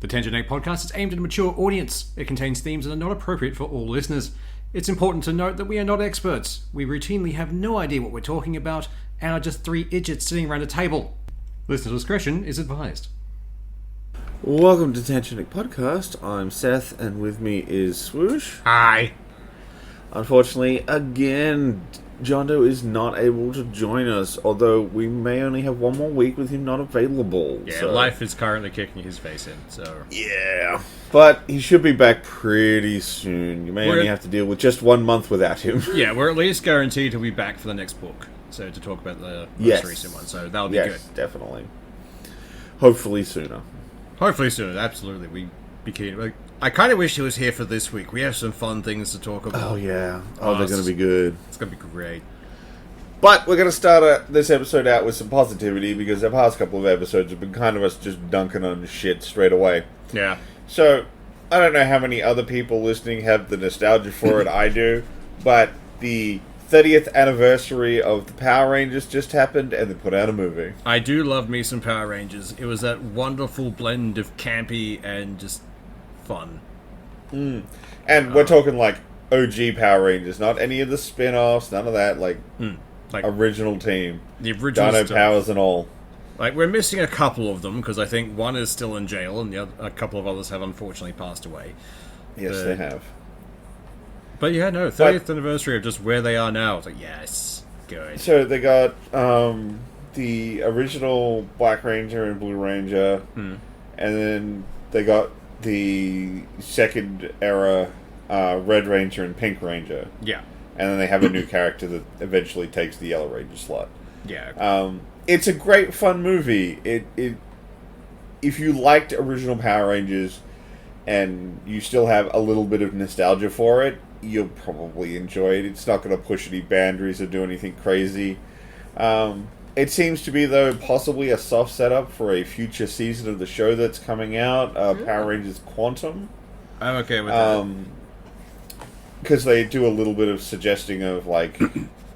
The Tangent Egg podcast is aimed at a mature audience. It contains themes that are not appropriate for all listeners. It's important to note that we are not experts. We routinely have no idea what we're talking about and are just three idiots sitting around a table. Listener discretion is advised. Welcome to Tangent Egg podcast. I'm Seth, and with me is Swoosh. Hi. Unfortunately, again, John Doe is not able to join us, although we may only have one more week with him not available. Yeah, life is currently kicking his face in, so... Yeah, but he should be back pretty soon. You may only have to deal with just 1 month without him. Yeah, we're at least guaranteed he'll be back for the next book, so to talk about the most recent one, so that'll be good. Yes, definitely. Hopefully sooner. Hopefully sooner, absolutely. We'd be keen. I kind of wish he was here for this week. We have some fun things to talk about. Oh, yeah. Oh, they're going to be good. It's going to be great. But we're going to start this episode out with some positivity, because the past couple of episodes have been kind of us just dunking on shit straight away. Yeah. So, I don't know how many other people listening have the nostalgia for it. I do. But the 30th anniversary of the Power Rangers just happened, and they put out a movie. I do love me some Power Rangers. It was that wonderful blend of campy and just fun. And we're talking like OG Power Rangers, not any of the spin-offs, none of that, like original team. The original Dino stuff. Powers and all. Like, we're missing a couple of them, because I think one is still in jail, and a couple of others have unfortunately passed away. Yes, they have. But yeah, no, 30th anniversary of just where they are now. It's like, yes, good. So they got the original Black Ranger and Blue Ranger, and then they got the second era Red Ranger and Pink Ranger. Yeah. And then they have a new character that eventually takes the Yellow Ranger slot. Yeah. It's a great, fun movie. If you liked original Power Rangers and you still have a little bit of nostalgia for it, you'll probably enjoy it. It's not going to push any boundaries or do anything crazy. It seems to be, though, possibly a soft setup for a future season of the show that's coming out, Power Rangers Quantum. I'm okay with that. Because they do a little bit of suggesting of, like,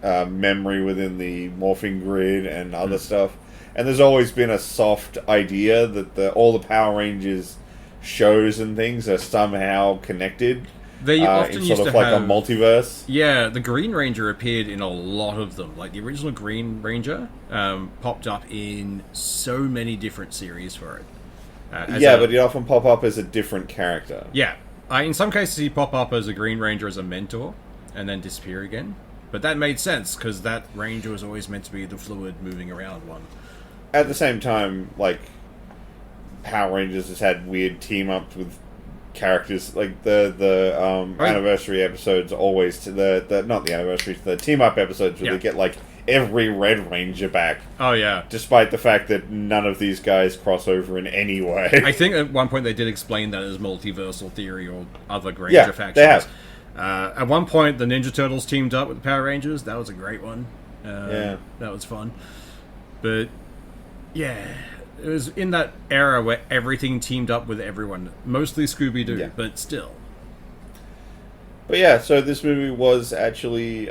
memory within the morphing grid and other stuff. And there's always been a soft idea that all the Power Rangers shows and things are somehow connected. They often in used sort of to like have, a multiverse. Yeah, the Green Ranger appeared in a lot of them. Like, the original Green Ranger popped up in so many different series for it. But he'd often pop up as a different character. Yeah. In some cases, he'd pop up as a Green Ranger as a mentor, and then disappear again. But that made sense, because that Ranger was always meant to be the fluid, moving around one. At the same time, like, Power Rangers has had weird team-ups with characters. Like, the anniversary episodes always... not the anniversaries, the team-up episodes where they get, like, every Red Ranger back. Oh, yeah. Despite the fact that none of these guys cross over in any way. I think at one point they did explain that as multiversal theory or other Ranger factions. They have. At one point, the Ninja Turtles teamed up with the Power Rangers. That was a great one. That was fun. But, yeah, it was in that era where everything teamed up with everyone. Mostly Scooby-Doo, but still. But yeah, so this movie was actually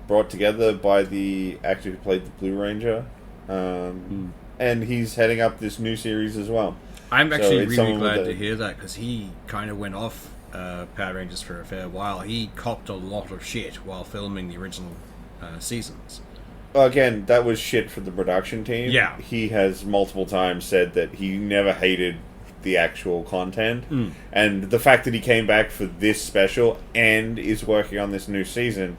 brought together by the actor who played the Blue Ranger. And he's heading up this new series as well. I'm actually really glad to hear that, because he kind of went off Power Rangers for a fair while. He copped a lot of shit while filming the original seasons. Again, that was shit for the production team. Yeah. He has multiple times said that he never hated the actual content. And the fact that he came back for this special and is working on this new season,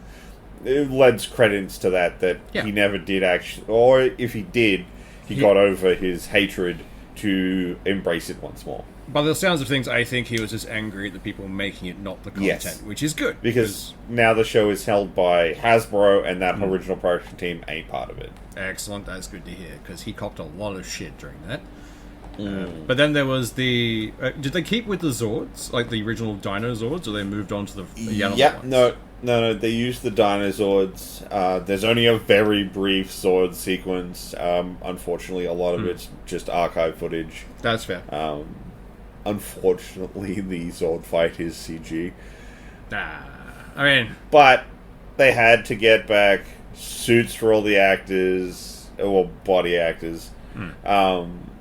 it lends credence to that he never did actually... Or if he did, he got over his hatred to embrace it once more. By the sounds of things, I think he was just angry at the people making it, not the content, which is good. Because now the show is held by Hasbro, and that original production team ain't part of it. Excellent, that's good to hear, because he copped a lot of shit during that. But then there was the... did they keep with the Zords? Like the original Dino Zords, or they moved on to the yellow ones? No, they used the Dinozords. There's only a very brief Zord sequence. Unfortunately, a lot of it's just archive footage. That's fair. Unfortunately, the Zord fight is CG. But they had to get back suits for all the actors, or body actors.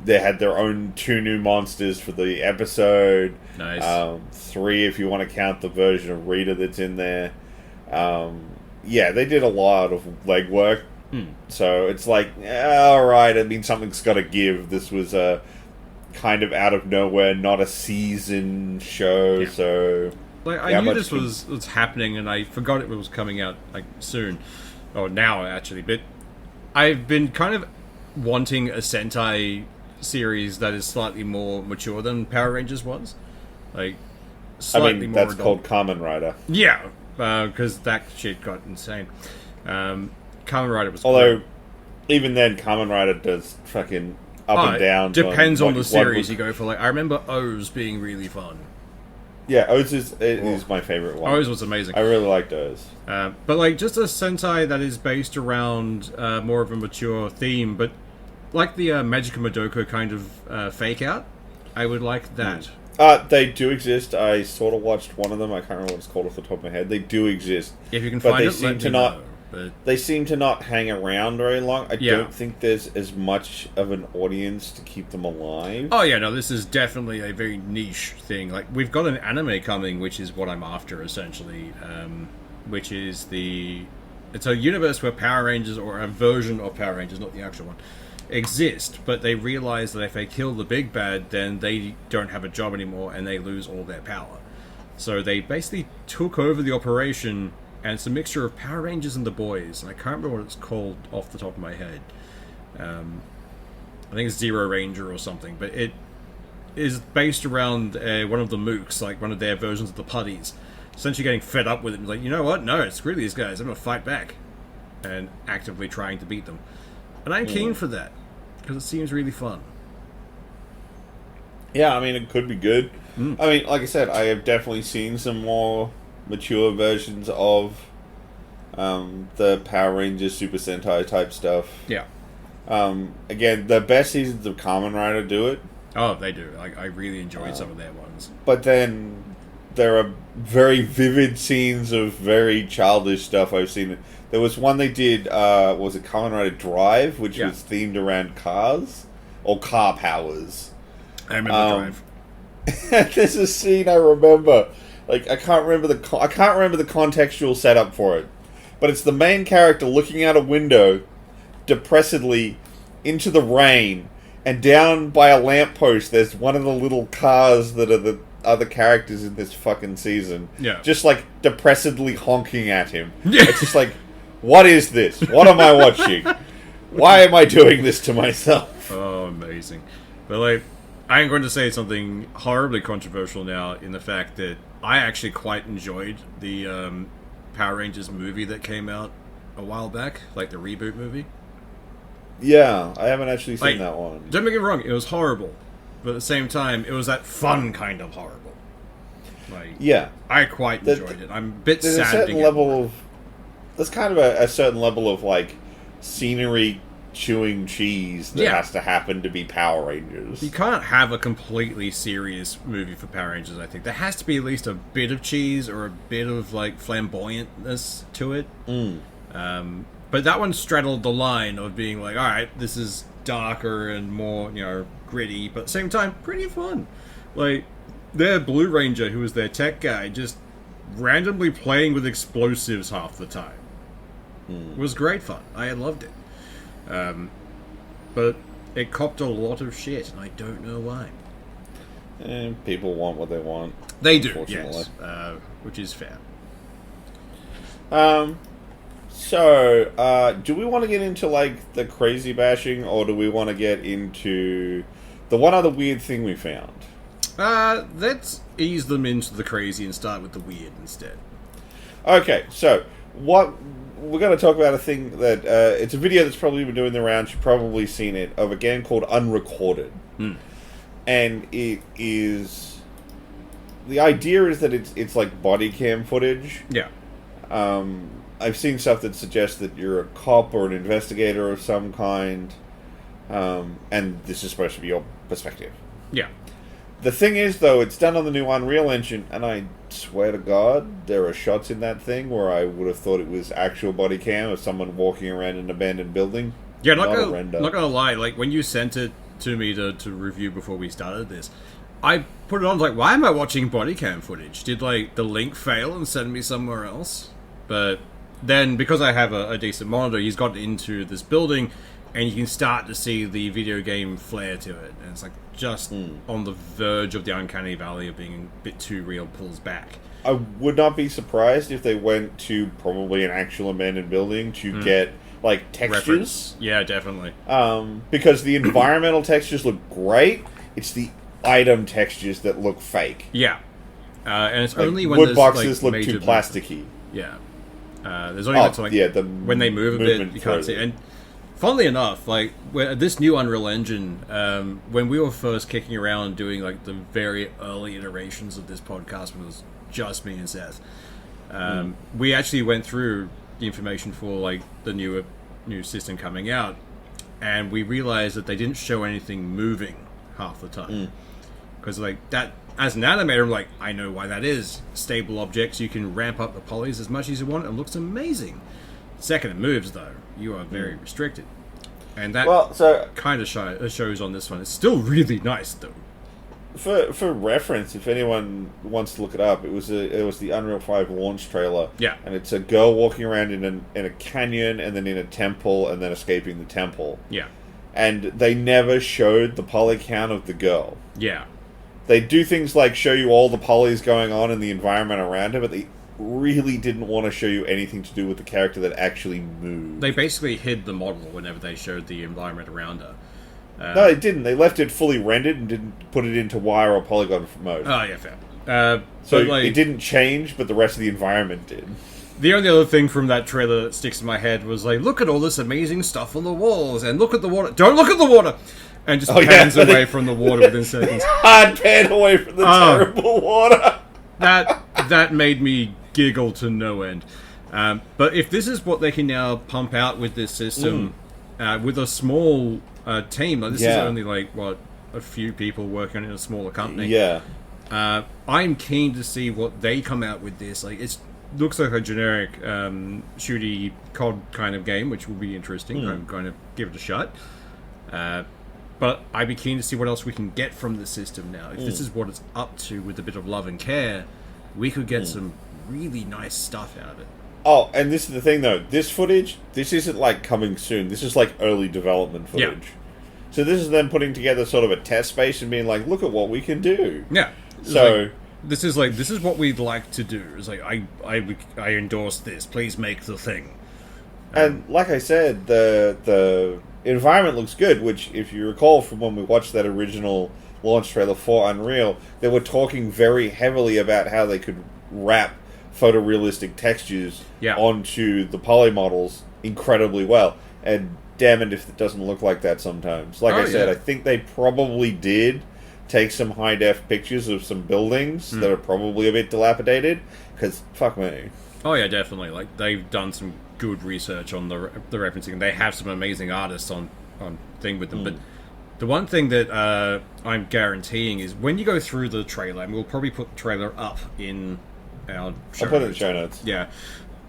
they had their own 2 new monsters for the episode. Nice. 3 if you want to count the version of Rita that's in there. Yeah, they did a lot of legwork. So it's like, alright, I mean, something's got to give. This was a kind of out of nowhere, not a season show, so... Like, I knew this was happening, and I forgot it was coming out, like, soon. Or now, actually. But I've been kind of wanting a Sentai series that is slightly more mature than Power Rangers was. Like, slightly more that's adult. called Kamen Rider. Yeah, because that shit got insane. Kamen Rider was Although, great. even then, Kamen Rider does fucking up and down. Depends on the series you go for. Like, I remember O's being really fun. Yeah, O's is my favorite one. O's was amazing. I really liked O's. But, like, just a Sentai that is based around more of a mature theme, but like the Magica Madoka kind of fake out, I would like that. They do exist. I sort of watched one of them. I can't remember what it's called off the top of my head. They do exist. If you can but find they it, seem let to me not. know. But They seem to not hang around very long. I don't think there's as much of an audience to keep them alive. Oh yeah, no, this is definitely a very niche thing. Like, we've got an anime coming, which is what I'm after, essentially. Which is it's a universe where Power Rangers, or a version of Power Rangers, not the actual one, exist, but they realize that if they kill the big bad, then they don't have a job anymore, and they lose all their power. So they basically took over the operation, and it's a mixture of Power Rangers and the Boys, and I can't remember what it's called off the top of my head. I think it's Zero Ranger or something, but it is based around one of the mooks, like one of their versions of the putties, essentially getting fed up with it, and like, you know what, no, screw these guys, I'm gonna fight back, and actively trying to beat them. And I'm keen for that, because it seems really fun. Yeah, I mean, it could be good. I mean, like I said, I have definitely seen some more mature versions of the Power Rangers Super Sentai type stuff. Yeah. Again, the best seasons of Kamen Rider do it. Oh, they do. I really enjoyed some of their ones. But then there are very vivid scenes of very childish stuff I've seen. There was one they did, was it Kamen Rider Drive, which was themed around cars, or car powers. I remember Drive. There's a scene I remember. Like, I can't remember the contextual setup for it, but it's the main character looking out a window, depressedly, into the rain, and down by a lamppost, there's one of the little cars that are the other characters in this fucking season. Yeah. Just like depressedly honking at him. Yeah. It's just like, what is this? What am I watching? Why am I doing this to myself? Oh, amazing. But like, I'm going to say something horribly controversial now, in the fact that I actually quite enjoyed the Power Rangers movie that came out a while back, like the reboot movie. Yeah, I haven't actually seen that one. Don't get me wrong, it was horrible, but at the same time, it was that fun kind of horrible. Like, yeah, I quite enjoyed it. I'm a bit there's sad. A certain level of there's kind of a certain level of like scenery chewing cheese that has to happen to be Power Rangers. You can't have a completely serious movie for Power Rangers, I think. There has to be at least a bit of cheese or a bit of, like, flamboyantness to it. But that one straddled the line of being like, alright, this is darker and more, you know, gritty, but at the same time, pretty fun. Like, their Blue Ranger, who was their tech guy, just randomly playing with explosives half the time. It was great fun. I loved it. But it copped a lot of shit, and I don't know why. People want what they want. They do, yes. Which is fair. So, do we want to get into, like, the crazy bashing, or do we want to get into the one other weird thing we found? Let's ease them into the crazy and start with the weird instead. Okay, so, we're going to talk about a thing that, it's a video that's probably been doing the rounds, you've probably seen it, of a game called Unrecorded. And it is... The idea is that it's like body cam footage. Yeah. I've seen stuff that suggests that you're a cop or an investigator of some kind, and this is supposed to be your perspective. Yeah. The thing is, though, it's done on the new Unreal Engine, and I swear to God, there are shots in that thing where I would have thought it was actual body cam of someone walking around an abandoned building. Yeah, not gonna lie, like, when you sent it to me to review before we started this. I put it on, like, why am I watching body cam footage? Did, like, the link fail and send me somewhere else? But then, because I have a decent monitor, he's got into this building, and you can start to see the video game flair to it. And it's, like, just on the verge of the uncanny valley of being a bit too real, pulls back. I would not be surprised if they went to probably an actual abandoned building to get, like, textures. Reference. Yeah, definitely. Because the environmental textures look great. It's the item textures that look fake. Yeah. And it's like, only when wood boxes like, look too plasticky. Yeah. There's only when they move a bit, you can't see. And funnily enough, like this new Unreal Engine, when we were first kicking around doing like the very early iterations of this podcast, when it was just me and Seth, we actually went through the information for like the new system coming out, and we realized that they didn't show anything moving half the time. Because like that, as an animator, I'm like, I know why that is. Stable objects, you can ramp up the polys as much as you want. It looks amazing. The second it moves, though, you are very restricted. And that kind of shows on this one. It's still really nice, though. For reference, if anyone wants to look it up, it was the Unreal 5 launch trailer. Yeah. And it's a girl walking around in a canyon, and then in a temple, and then escaping the temple. Yeah. And they never showed the poly count of the girl. Yeah. They do things like show you all the polys going on in the environment around her, but they really didn't want to show you anything to do with the character that actually moved. They basically hid the model whenever they showed the environment around her. No, they didn't. They left it fully rendered and didn't put it into wire or polygon mode. Oh, yeah, fair. So it didn't change, but the rest of the environment did. The only other thing from that trailer that sticks in my head was like, look at all this amazing stuff on the walls, and look at the water. Don't look at the water! And just pans away from the water within seconds. Hard pan away from the terrible water. That made me giggle to no end. But if this is what they can now pump out with this system, with a small team, like this is only like, a few people working in a smaller company. Yeah. I'm keen to see what they come out with this. Like, it looks like a generic shooty COD kind of game, which will be interesting. I'm going to give it a shot. But I'd be keen to see what else we can get from the system now. If this is what it's up to with a bit of love and care, we could get some really nice stuff out of it. Oh, and this is the thing, though. This footage, this isn't like coming soon. This is like early development footage. Yeah. So this is them putting together sort of a test space and being like, look at what we can do. Yeah. So... This is what we'd like to do. It's like, I endorse this. Please make the thing. And like I said, the environment looks good, which, if you recall from when we watched that original launch trailer for Unreal, they were talking very heavily about how they could wrap photorealistic textures onto the poly models incredibly well. And damn it if it doesn't look like that sometimes. Like I said, I think they probably did take some high-def pictures of some buildings that are probably a bit dilapidated, because fuck me. Oh yeah, definitely. Like, they've done some good research on the referencing, and they have some amazing artists on thing with them. But the one thing that I'm guaranteeing is when you go through the trailer, and we'll probably put the trailer up in our show I'll put it in the show notes. Yeah.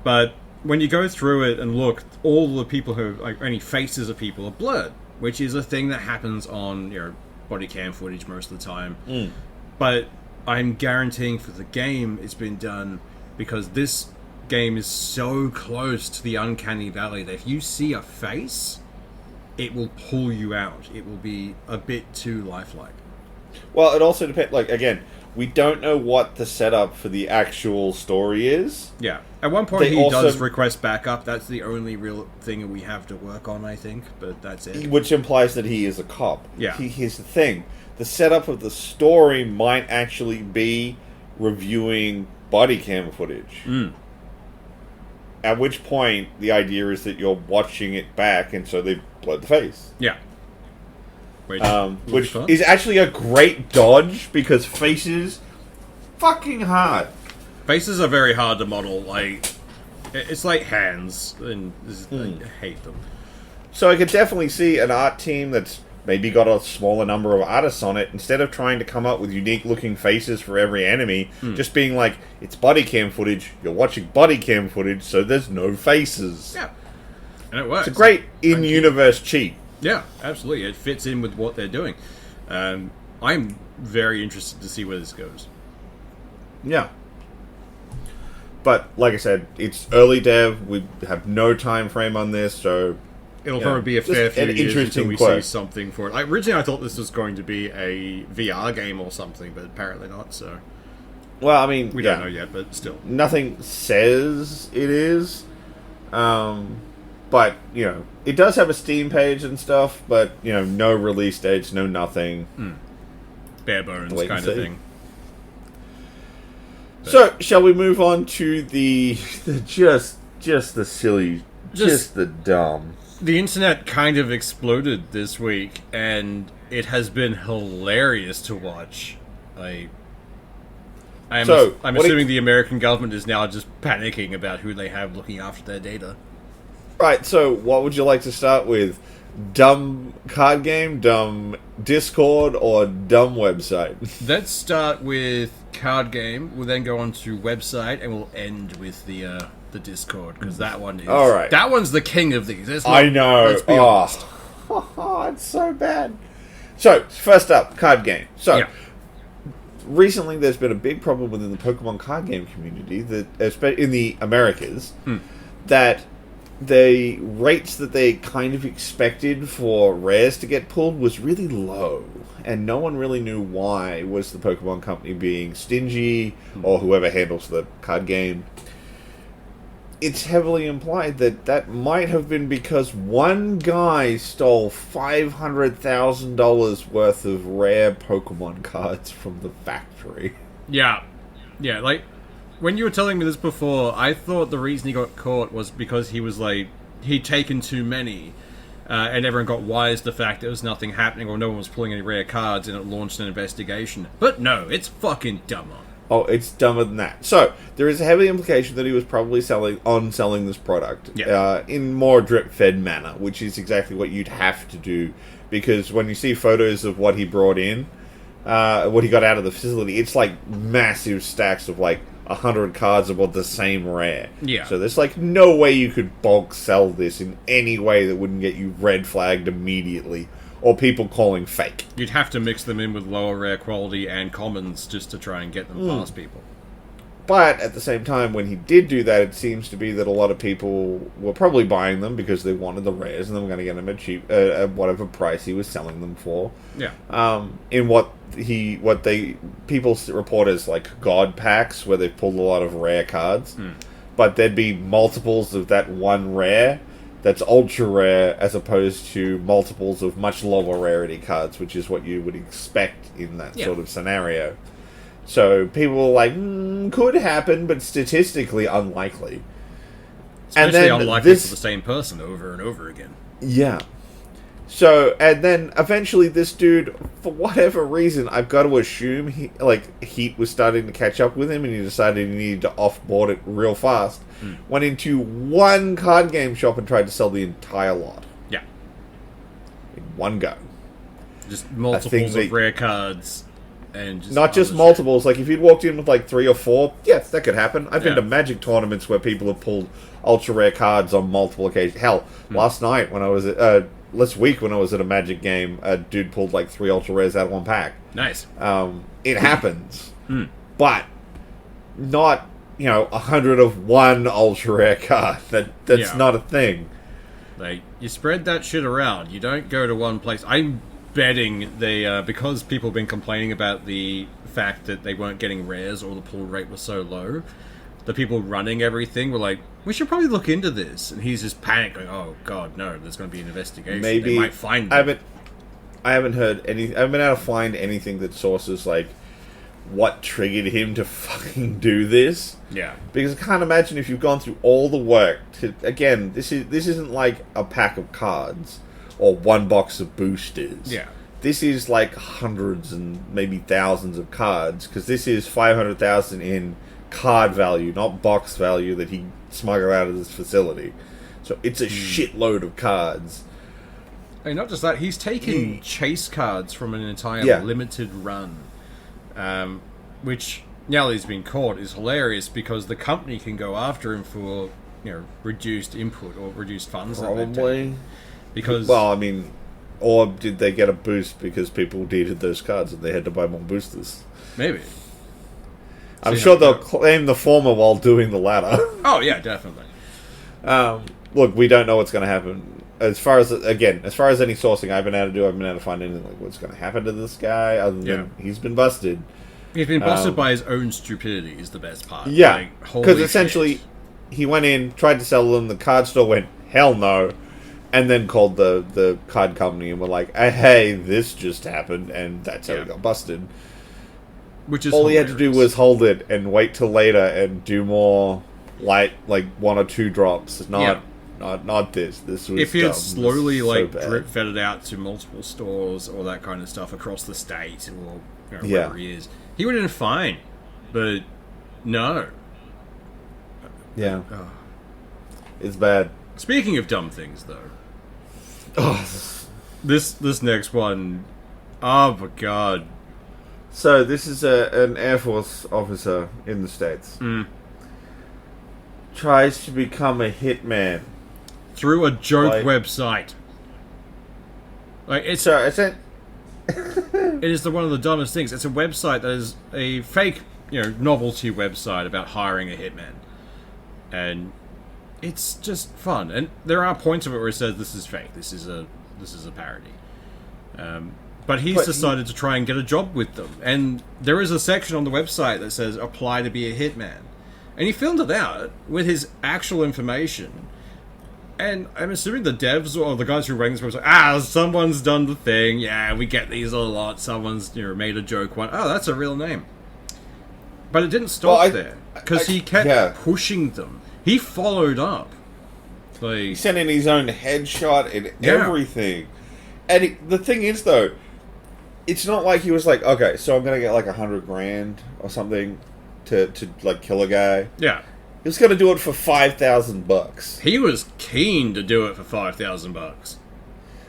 But when you go through it and look, all the people who, like, any faces of people are blurred, which is a thing that happens on, body cam footage most of the time. But I'm guaranteeing for the game it's been done because this game is so close to the uncanny valley that if you see a face, it will pull you out. It will be a bit too lifelike. Well, it also depends. Like, again, we don't know what the setup for the actual story is. Yeah. At one point, he does request backup. That's the only real thing that we have to work on, I think. But that's it. Which implies that he is a cop. Yeah. Here's the thing. The setup of the story might actually be reviewing body cam footage. At which point, the idea is that you're watching it back, and so they've blurred the face. Yeah. Which is actually a great dodge, because faces fucking hard. Faces are very hard to model. Like, it's like hands, and I hate them. So I could definitely see an art team that's maybe got a smaller number of artists on it, instead of trying to come up with unique looking faces for every enemy, just being like, it's body cam footage, you're watching body cam footage, so there's no faces. Yeah. And it works. It's a great in-universe cheat. Yeah, absolutely. It fits in with what they're doing. I'm very interested to see where this goes. Yeah. But, like I said, it's early dev. We have no time frame on this, so... It'll probably be a fair few years until we quirk. see something for it. Originally, I thought this was going to be a VR game or something, but apparently not, so... Well, I mean... We don't know yet, but still. Nothing says it is. But, it does have a Steam page and stuff, but, no release dates, no nothing. Bare bones kind of thing. But. So, shall we move on to the just the silly, just the dumb. The internet kind of exploded this week, and it has been hilarious to watch. I'm assuming the American government is now just panicking about who they have looking after their data. Right, so what would you like to start with? Dumb card game, dumb Discord, or dumb website? Let's start with card game. We'll then go on to website, and we'll end with the Discord, because that one is... All right. That one's the king of these. I know. Let's be honest. It's so bad. So, first up, card game. So, yeah. Recently there's been a big problem within the Pokemon card game community, that in the Americas, that the rates that they kind of expected for rares to get pulled was really low, and no one really knew why. Was the Pokemon company being stingy, or whoever handles the card game? It's heavily implied that might have been because one guy stole $500,000 worth of rare Pokemon cards from the factory. Yeah, like, when you were telling me this before, I thought the reason he got caught was because he was like, he'd taken too many, and everyone got wise to the fact there was nothing happening or no one was pulling any rare cards, and it launched an investigation. But no, it's fucking dumber. Oh, it's dumber than that. So, there is a heavy implication that he was probably selling this product in more drip-fed manner, which is exactly what you'd have to do, because when you see photos of what he brought in, what he got out of the facility, it's like massive stacks of like 100 cards about the same rare. Yeah. So there's like no way you could bulk sell this in any way that wouldn't get you red flagged immediately, or people calling fake. You'd have to mix them in with lower rare quality and commons just to try and get them past people. But at the same time, when he did do that, it seems to be that a lot of people were probably buying them because they wanted the rares and they were going to get them at cheap, at whatever price he was selling them for. Yeah. In what people report as like god packs, where they've pulled a lot of rare cards, but there'd be multiples of that one rare that's ultra rare, as opposed to multiples of much lower rarity cards, which is what you would expect in that sort of scenario. So people were like, could happen, but statistically unlikely. Especially unlikely for the same person over and over again. Yeah. So, and then eventually this dude, for whatever reason, I've got to assume heat was starting to catch up with him, and he decided he needed to offboard it real fast. Went into one card game shop and tried to sell the entire lot. Yeah. In one go. Just multiples of rare cards. And just not just multiples. Like, if you'd walked in with like 3 or 4, yes, that could happen. I've been to Magic tournaments where people have pulled ultra rare cards on multiple occasions. Hell, last week when I was at a Magic game, a dude pulled like 3 ultra rares out of one pack. Nice. It happens, but not 100 of one ultra rare card. That's not a thing. Like, you spread that shit around. You don't go to one place. I'm betting they because people have been complaining about the fact that they weren't getting rares or the pull rate was so low, the people running everything were like, we should probably look into this, and he's just panicking, oh god, no, there's going to be an investigation. Maybe they might find them. I haven't heard any. I haven't been able to find anything that sources like what triggered him to fucking do this. Yeah, because I can't imagine if you've gone through all the work to, again, this isn't like a pack of cards or one box of boosters. Yeah. This is like hundreds and maybe thousands of cards, because this is 500,000 in card value, not box value, that he smuggled out of this facility. So it's a shitload of cards. And not just that, he's taken chase cards from an entire limited run, which, now that he's been caught, is hilarious, because the company can go after him for reduced input or reduced funds. Probably. Because, well, I mean, Or did they get a boost because people needed those cards and they had to buy more boosters? Maybe. I'm sure they'll claim the former while doing the latter. Oh, yeah, definitely. Look, we don't know what's going to happen. As far as any sourcing I've been able to do, I haven't been able to find anything like what's going to happen to this guy, other than he's been busted. He's been busted by his own stupidity is the best part. Yeah, because essentially he went in, tried to sell them, the card store went, hell no, and then called the card company and were like, hey, this just happened, and that's how he got busted. Which is all hilarious. he had to do was hold it and wait till later and do more light, like 1 or 2 drops. Not this. This was if he had dumb. slowly so drip fed it out to multiple stores or that kind of stuff across the state or wherever he is, he would have been fine. But no. Yeah. It's bad. Speaking of dumb things, though, this next one, oh my god. So this is an Air Force officer in the States. Tries to become a hitman through a joke website. Like it's it is one of the dumbest things. It's a website that is a fake, novelty website about hiring a hitman, and it's just fun. And there are points of it where it says this is fake. This is a parody. But he's decided to try and get a job with them. And there is a section on the website that says, apply to be a hitman. And he filled it out with his actual information. And I'm assuming the devs or the guys who ran this website, someone's done the thing. Yeah, we get these a lot. Someone's made a joke one. Oh, that's a real name. But it didn't stop there. Because he kept pushing them. He followed up. He sent in his own headshot and everything. And the thing is, though, it's not like he was like, okay, so I'm gonna get like $100,000 or something to like kill a guy. Yeah, he was gonna do it for $5,000. He was keen to do it for $5,000. Well,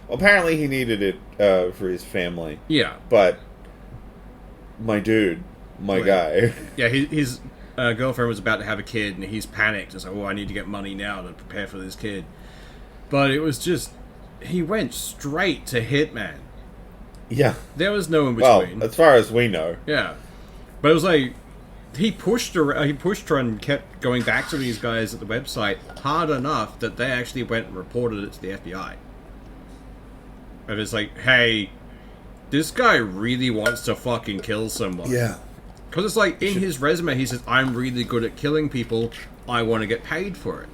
apparently, he needed it for his family. Yeah, but my dude, guy. Yeah, his girlfriend was about to have a kid, and he's panicked. It's like, I need to get money now to prepare for this kid. But it was just, he went straight to Hitman. Yeah. There was no in between. Well, as far as we know. Yeah. But it was like, he pushed her and kept going back to these guys at the website hard enough that they actually went and reported it to the FBI. And it's like, hey, this guy really wants to fucking kill someone. Yeah. Because it's like, in his resume, he says, I'm really good at killing people. I want to get paid for it.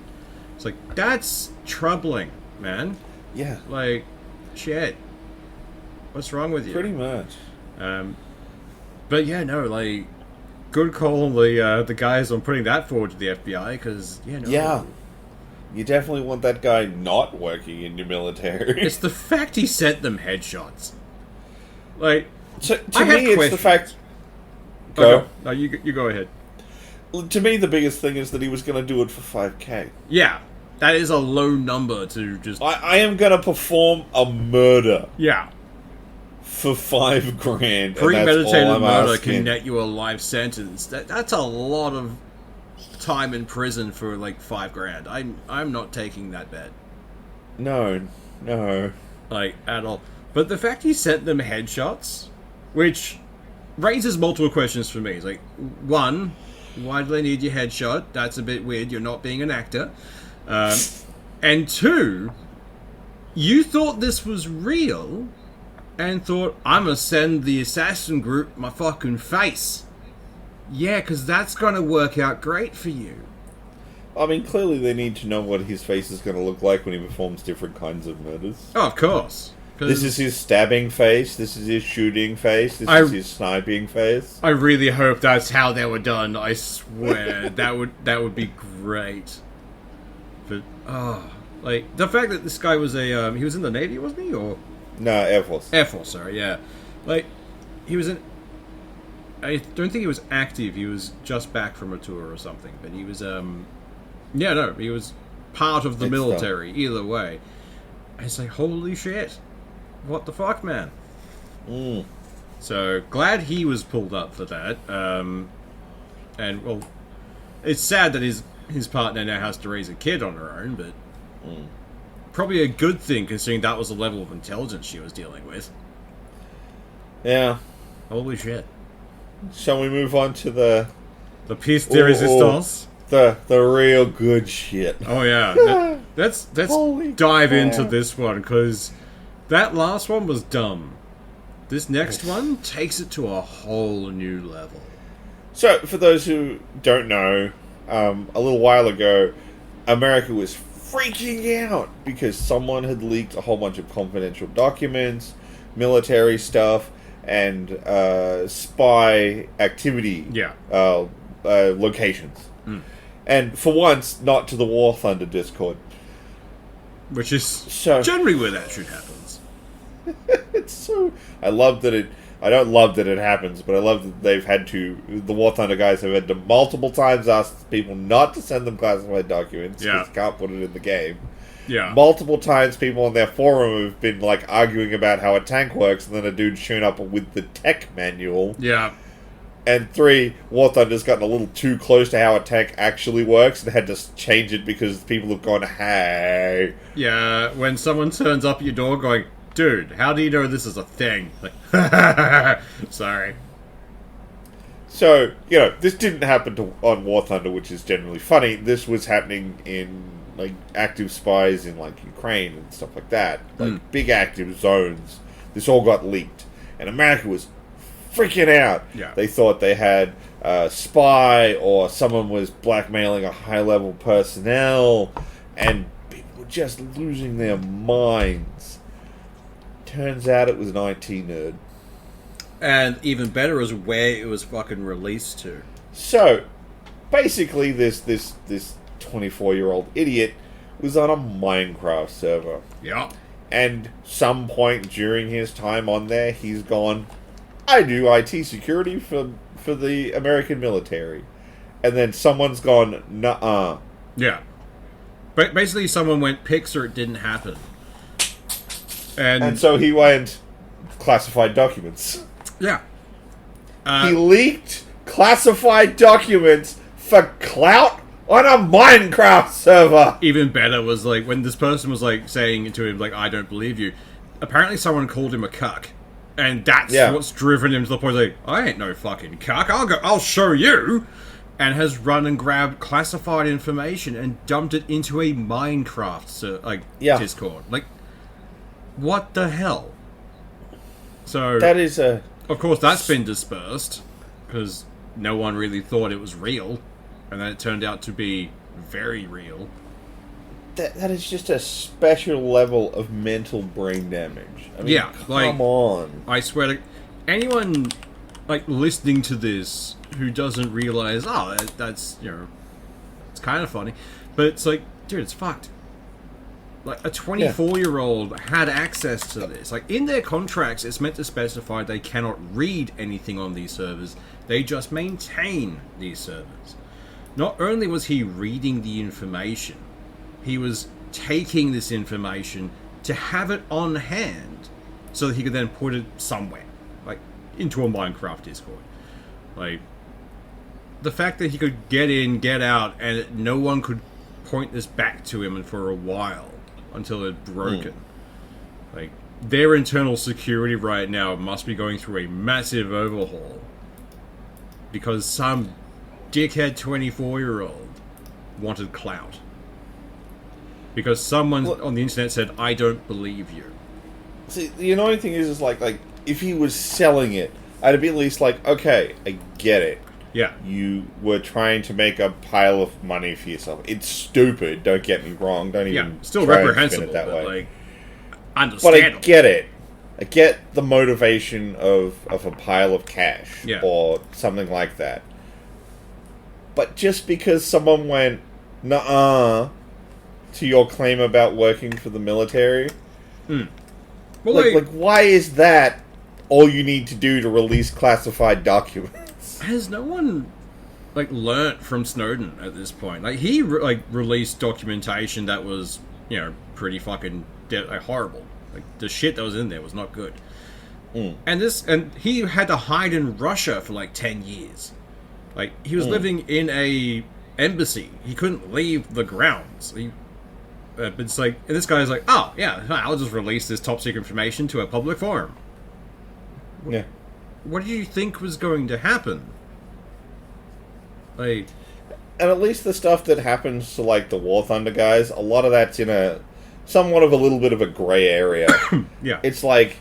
It's like, that's troubling, man. Yeah. Like, shit. What's wrong with you? Pretty much. But yeah, no, like, good call on the guys on putting that forward to the FBI, because, Yeah. You definitely want that guy not working in your military. It's the fact he sent them headshots. Like, to me, it's the fact... Go. No, you go ahead. To me, the biggest thing is that he was going to do it for $5,000. Yeah. That is a low number to just... I am going to perform a murder. Yeah. For $5,000. Premeditated murder can net you a life sentence. That's a lot of time in prison for like $5,000. I'm not taking that bet. No. Like, at all. But the fact he sent them headshots, which raises multiple questions for me. It's like, one, why do they need your headshot? That's a bit weird. You're not being an actor. And two, you thought this was real and thought, I'm gonna send the assassin group my fucking face. Yeah, because that's gonna work out great for you. I mean, clearly they need to know what his face is gonna look like when he performs different kinds of murders. Oh, of course. This is his stabbing face, this is his shooting face, this is his sniping face. I really hope that's how they were done, I swear. that would be great. But, like, the fact that this guy was he was in the Navy, wasn't he, or... No, Air Force. Air Force, sorry, yeah. Like, he was in... I don't think he was active, he was just back from a tour or something, but he was, he was part of the military, either way. And it's like, holy shit. What the fuck, man? So, glad he was pulled up for that. And, well, it's sad that his partner now has to raise a kid on her own, but... probably a good thing, considering that was the level of intelligence she was dealing with. Yeah. Holy shit. Shall we move on to the pièce de résistance? The real good shit. Oh yeah. Let's dive into this one, because that last one was dumb. This next one takes it to a whole new level. So, for those who don't know, a little while ago, America was freaking out because someone had leaked a whole bunch of confidential documents, military stuff, and spy activity locations. And for once, not to the War Thunder Discord. Which is generally where that shit happens. It's so... I don't love that it happens, but I love that they've had to... The War Thunder guys have had to multiple times ask people not to send them classified documents because they can't put it in the game. Yeah. Multiple times people on their forum have been, like, arguing about how a tank works, and then a dude showing up with the tech manual. Yeah. And 3, War Thunder's gotten a little too close to how a tank actually works and had to change it because people have gone, hey. Yeah, when someone turns up at your door going, dude, how do you know this is a thing? Like, sorry. So, this didn't happen on War Thunder, which is generally funny. This was happening in, like, active spies in, like, Ukraine and stuff like that. Like, big active zones. This all got leaked. And America was freaking out. Yeah. They thought they had a spy or someone was blackmailing a high-level personnel, and people were just losing their minds. Turns out it was an IT nerd. And even better is where it was fucking released to. So, basically, this 24-year-old idiot was on a Minecraft server. Yeah. And some point during his time on there, he's gone, I do IT security for the American military. And then someone's gone, nuh-uh. Yeah. But basically someone went, Pixar, it didn't happen. And so he went, classified documents. Yeah. He leaked classified documents for clout on a Minecraft server. Even better was, like, when this person was, like, saying to him, like, I don't believe you, apparently someone called him a cuck. And that's what's driven him to the point, like, I ain't no fucking cuck, I'll show you! And has run and grabbed classified information and dumped it into a Minecraft, Discord. Like, what the hell? So... That is a... Of course, that's been dispersed, because no one really thought it was real, and then it turned out to be very real. That is just a special level of mental brain damage. I mean, come on. I swear to... Anyone, like, listening to this who doesn't realize, that's, it's kind of funny, but it's like, dude, it's fucked. Like, a 24-year-old had access to this. Like, in their contracts, it's meant to specify they cannot read anything on these servers. They just maintain these servers. Not only was he reading the information, he was taking this information to have it on hand so that he could then put it somewhere. Like, into a Minecraft Discord. Like, the fact that he could get in, get out, and no one could point this back to him for a while. Until it broken. Like, their internal security right now must be going through a massive overhaul. Because some dickhead 24-year-old wanted clout. Because someone on the internet said, I don't believe you. See, the annoying thing is like, if he was selling it, I'd be at least like, okay, I get it. Yeah. You were trying to make a pile of money for yourself. It's stupid, don't get me wrong. Don't even still try reprehensible, and spin it that way. Like, understandable. But I get it. I get the motivation of a pile of cash or something like that. But just because someone went, nuh-uh, to your claim about working for the military, well, like, why is that all you need to do to release classified documents? Has no one, like, learnt from Snowden at this point? Like, he, released documentation that was, pretty fucking horrible. Like, the shit that was in there was not good. And he had to hide in Russia for, 10 years. Like, he was living in a embassy. He couldn't leave the grounds. but it's like, and this guy's like, oh, yeah, I'll just release this top secret information to a public forum. Yeah. What did you think was going to happen? Like... And at least the stuff that happens to, like, the War Thunder guys, a lot of that's in a somewhat of a little bit of a grey area. Yeah. It's like,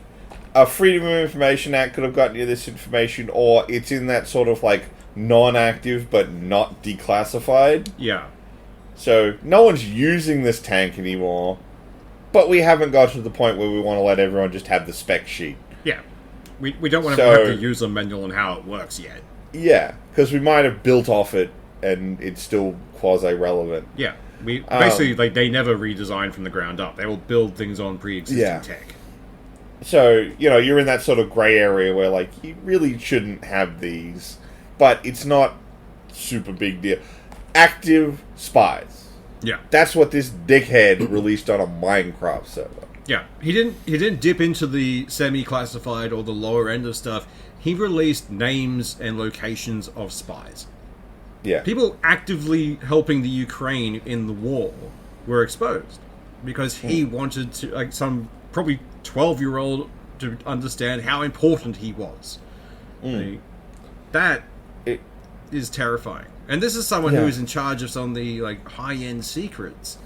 a Freedom of Information Act could have gotten you this information, or it's in that sort of, like, non-active but not declassified. Yeah. So, no one's using this tank anymore, but we haven't got to the point where we want to let everyone just have the spec sheet. Yeah. We don't want to have the user manual and how it works yet. Yeah, because we might have built off it, and it's still quasi-relevant. Yeah. We basically, like, they never redesign from the ground up. They will build things on pre-existing tech. So, you know, you're in that sort of grey area where, like, you really shouldn't have these, but it's not super big deal. Active spies. Yeah. That's what this dickhead released on a Minecraft server. Yeah. He didn't dip into the semi-classified or the lower end of stuff. He released names and locations of spies. Yeah. People actively helping the Ukraine in the war were exposed because he wanted to, like, some probably 12-year-old to understand how important he was. Like, that is terrifying. And this is someone who is in charge of some of the, like, high-end secrets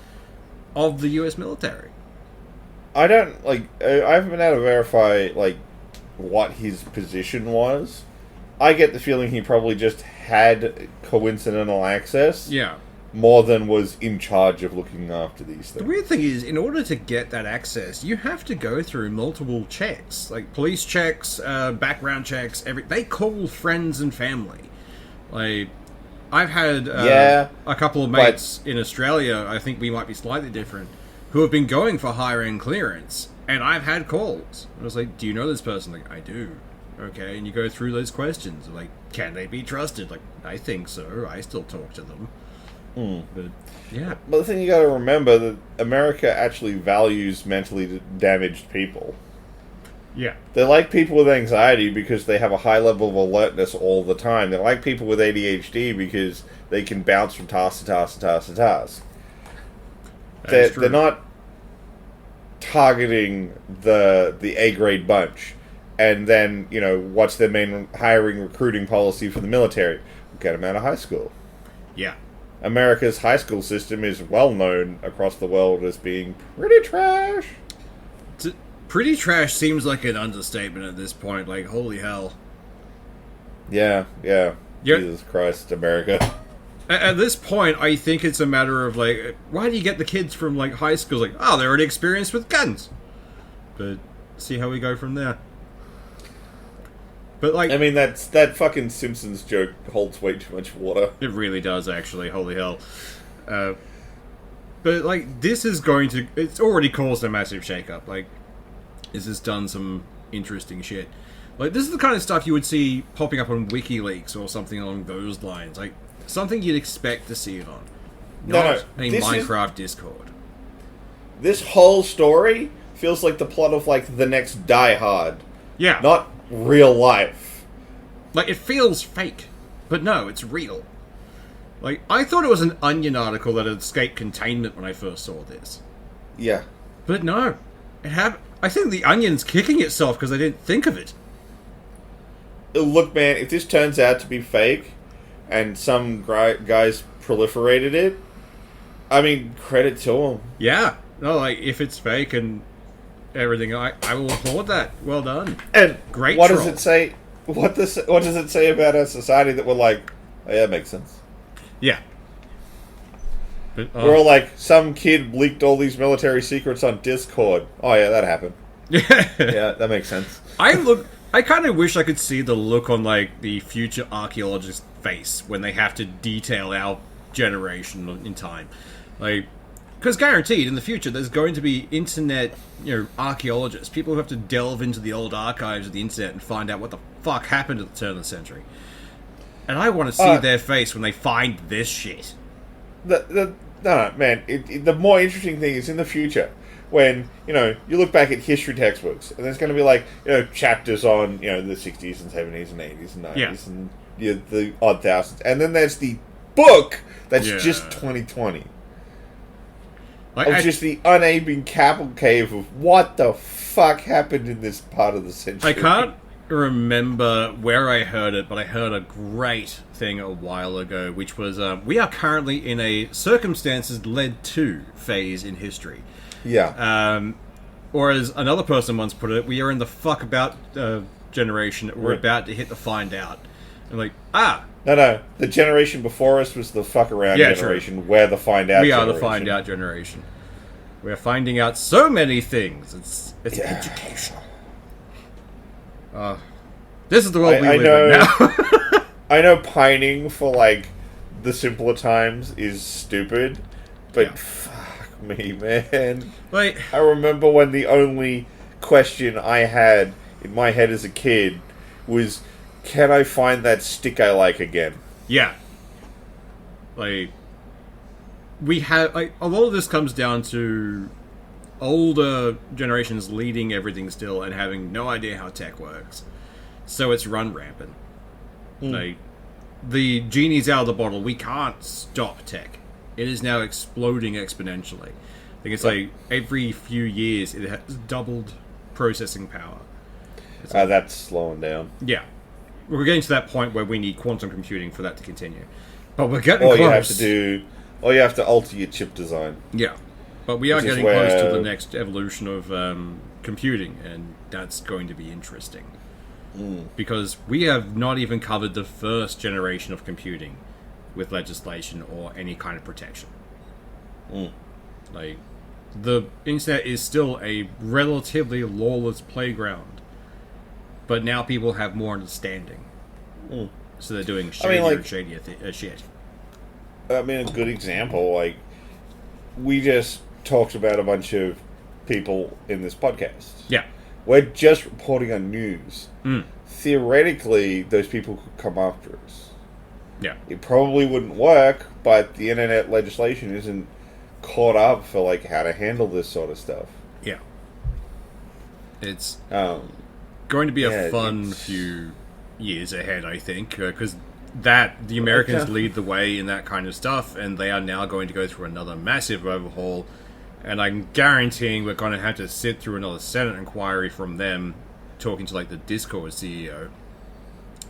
of the US military. I don't, like, I haven't been able to verify, like, what his position was. I get the feeling he probably just had coincidental access. Yeah. More than was in charge of looking after these things. The weird thing is, in order to get that access, you have to go through multiple checks. Like, police checks, background checks, they call friends and family. Like, I've had a couple of mates in Australia, I think we might be slightly different, who have been going for higher-end clearance, and I've had calls. I was like, do you know this person? Like, I do. Okay, and you go through those questions. Like, can they be trusted? Like, I think so. I still talk to them. But, yeah. But the thing you gotta remember, that America actually values mentally damaged people. Yeah. They like people with anxiety because they have a high level of alertness all the time. They like people with ADHD because they can bounce from task to task to task to task. They're not targeting the A-grade bunch. And then, you know, what's their main hiring recruiting policy for the military? Get them out of high school. Yeah. America's high school system is well known across the world as being pretty trash. Pretty trash seems like an understatement at this point. Like, holy hell. Yeah. Jesus Christ, America. At this point, I think it's a matter of, like, why do you get the kids from, like, high school? Like, oh, they're already experienced with guns. But see how we go from there. But, like, I mean, that fucking Simpsons joke holds way too much water. It really does, actually. Holy hell. But, like, this is going to... It's already caused a massive shakeup. Like, this has done some interesting shit. Like, this is the kind of stuff you would see popping up on WikiLeaks or something along those lines. Like, something you'd expect to see it on. Not a Minecraft Discord. This whole story feels like the plot of, like, the next Die Hard. Yeah. Not real life. Like, it feels fake. But no, it's real. Like, I thought it was an Onion article that had escaped containment when I first saw this. Yeah. But no. I think the Onion's kicking itself because I didn't think of it. Look, man, if this turns out to be fake, and some guys proliferated it, I mean, credit to them. Yeah. No, like, if it's fake and everything, I will applaud that. Well done. And great. What troll. does it say? What does it say about our society that we're like, oh, yeah, it makes sense? Yeah. But, we're all like, some kid leaked all these military secrets on Discord. Oh, yeah, that happened. Yeah, that makes sense. I kind of wish I could see the look on, like, the future archaeologist's face when they have to detail our generation in time. Like, because guaranteed, in the future, there's going to be internet, archaeologists. People who have to delve into the old archives of the internet and find out what the fuck happened at the turn of the century. And I want to see their face when they find this shit. No, man. The more interesting thing is in the future, when, you look back at history textbooks, and there's going to be, like, chapters on, the 60s and 70s and 80s and 90s and the odd thousands. And then there's the book that's just 2020. Of just the unaiming cavalcade of what the fuck happened in this part of the century. I can't remember where I heard it, but I heard a great thing a while ago, which was, we are currently in a circumstances led to phase in history. Yeah. Or as another person once put it, we are in the fuck about generation. We're about to hit the find out. And like, No. The generation before us was the fuck around generation. True. We're the find out. We generation. are the find out generation. We're finding out so many things. It's educational. This is the world we live in now. I know pining for like the simpler times is stupid, but fuck me, man. Like, I remember when the only question I had in my head as a kid was, can I find that stick I like again? Yeah. Like, we have... Like, a lot of this comes down to older generations leading everything still and having no idea how tech works. So it's run rampant. Like, the genie's out of the bottle. We can't stop tech. It is now exploding exponentially. I think it's like every few years it has doubled processing power. That's slowing down. Yeah. We're getting to that point where we need quantum computing for that to continue. But we're getting close. You have to alter your chip design. Yeah. But we are getting close to the next evolution of computing, and that's going to be interesting. Because we have not even covered the first generation of computing with legislation or any kind of protection. Like, the internet is still a relatively lawless playground, but now people have more understanding. So they're doing shadier and shadier shit. I mean, a good example, like, we just talked about a bunch of people in this podcast. Yeah. We're just reporting on news. Theoretically, those people could come after us. Yeah. It probably wouldn't work, but the internet legislation isn't caught up for, like, how to handle this sort of stuff. Yeah. It's going to be a fun few years ahead, I think, because the Americans lead the way in that kind of stuff, and they are now going to go through another massive overhaul, and I'm guaranteeing we're going to have to sit through another Senate inquiry from them, talking to, like, the Discord CEO.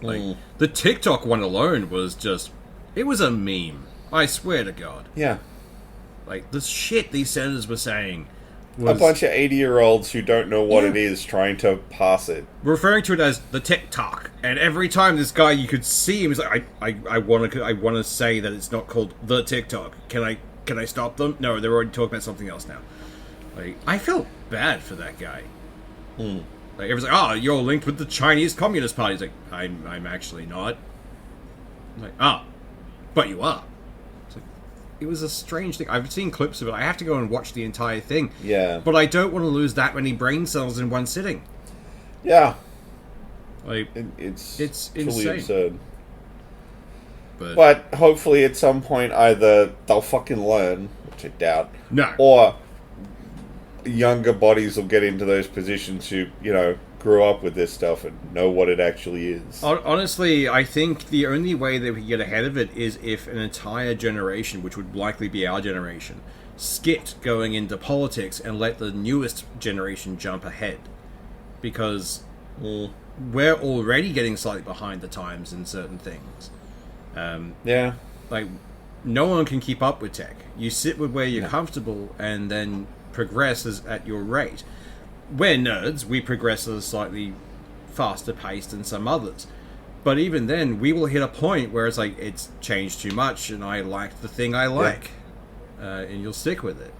Like, the TikTok one alone was just... It was a meme. I swear to God. Yeah. Like, the shit these senators were saying was... A bunch of 80-year-olds who don't know what it is trying to pass it. Referring to it as the TikTok. And every time this guy, you could see him, he's like, I want to say that it's not called the TikTok. Can I stop them? No, they're already talking about something else now. Like, I felt bad for that guy. Like, everyone's like, oh, you're linked with the Chinese Communist Party. He's like, I'm actually not. I'm like, but you are. It was a strange thing. I've seen clips of it. I have to go and watch the entire thing. Yeah. But I don't want to lose that many brain cells in one sitting. Yeah. Like, it's truly insane. Absurd. But hopefully at some point either they'll fucking learn, which I doubt. No. Or younger bodies will get into those positions who, grew up with this stuff and know what it actually is. Honestly, I think the only way that we get ahead of it is if an entire generation, which would likely be our generation, skipped going into politics and let the newest generation jump ahead. Because we're already getting slightly behind the times in certain things. Yeah. Like, no one can keep up with tech. You sit with where you're comfortable and then progress at your rate. We're nerds, we progress at a slightly faster pace than some others. But even then, we will hit a point where it's like, it's changed too much and I like the thing I like. And you'll stick with it.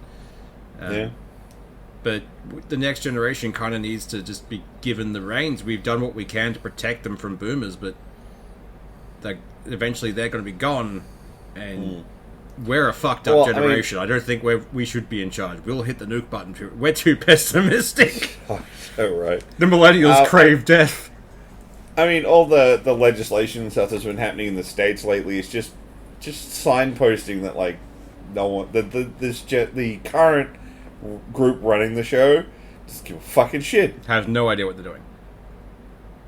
But the next generation kind of needs to just be given the reins. We've done what we can to protect them from boomers, but eventually they're going to be gone, and we're a fucked up generation. I don't think we should be in charge. We'll hit the nuke button. We're too pessimistic. Oh, right. The millennials crave death. I mean, all the legislation and stuff that's been happening in the States lately is just signposting that, like, no one... The current group running the show just give a fucking shit. Have no idea what they're doing.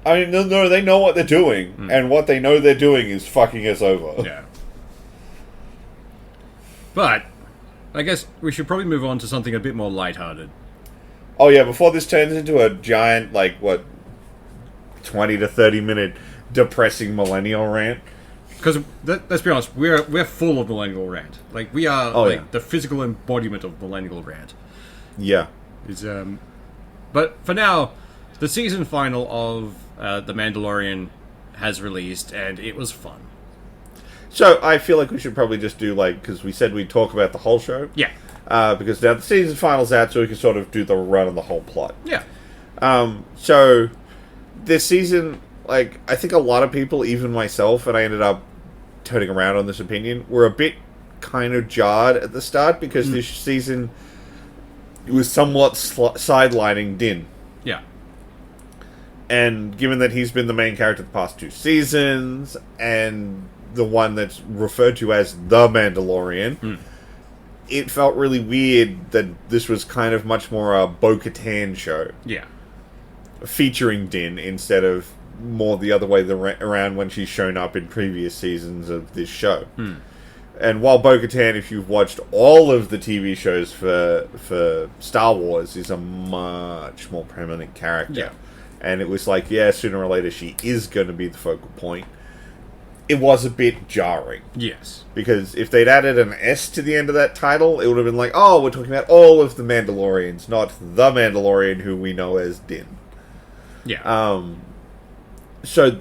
I mean, no, they know what they're doing, and what they know they're doing is fucking us over. Yeah. But I guess we should probably move on to something a bit more lighthearted. Oh yeah, before this turns into a giant, 20 to 30 minute depressing millennial rant. Because let's be honest, we're full of millennial rant. Like we are the physical embodiment of millennial rant. Yeah. But for now, the season final of The Mandalorian has released, and it was fun. So I feel like we should probably just do because we said we'd talk about the whole show. Yeah. Because now the season final's out, so we can sort of do the run of the whole plot. Yeah. So this season, I think a lot of people, even myself, and I ended up turning around on this opinion, were a bit kind of jarred at the start because this season was somewhat sidelining Din. Yeah. And given that he's been the main character the past 2 seasons, and the one that's referred to as the Mandalorian, it felt really weird that this was kind of much more a Bo-Katan show. Yeah. Featuring Din instead of more the other way around when she's shown up in previous seasons of this show. And while Bo-Katan, if you've watched all of the TV shows for Star Wars, is a much more prominent character. Yeah. And it was sooner or later she is going to be the focal point. It was a bit jarring. Yes. Because if they'd added an S to the end of that title, it would have been we're talking about all of the Mandalorians, not the Mandalorian who we know as Din. Yeah. So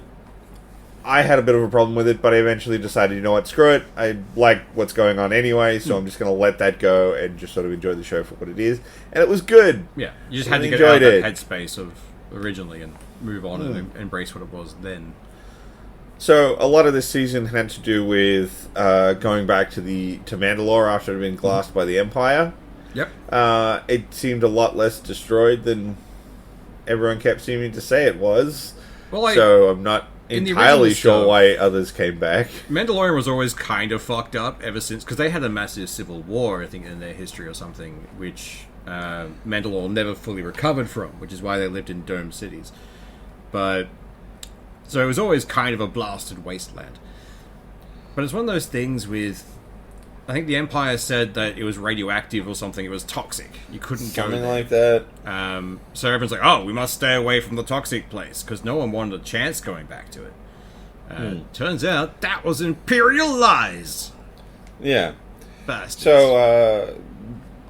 I had a bit of a problem with it, but I eventually decided, you know what, screw it. I like what's going on anyway, so I'm just going to let that go and just sort of enjoy the show for what it is. And it was good. Yeah. You just had to get out of that headspace of originally and move on and embrace what it was then. So a lot of this season had to do with going back to Mandalore after it had been glassed by the Empire. Yep. It seemed a lot less destroyed than everyone kept seeming to say it was. Well, so I'm not entirely sure why others came back. Mandalorian was always kind of fucked up ever since, because they had a massive civil war, I think, in their history or something, which Mandalore never fully recovered from, which is why they lived in domed cities. But so it was always kind of a blasted wasteland. But it's one of those things with, I think the Empire said that it was radioactive or something. It was toxic. You couldn't go there. Something like that. So everyone's like, oh, we must stay away from the toxic place, because no one wanted a chance going back to it. Turns out that was Imperial lies. Yeah. Bastards. So,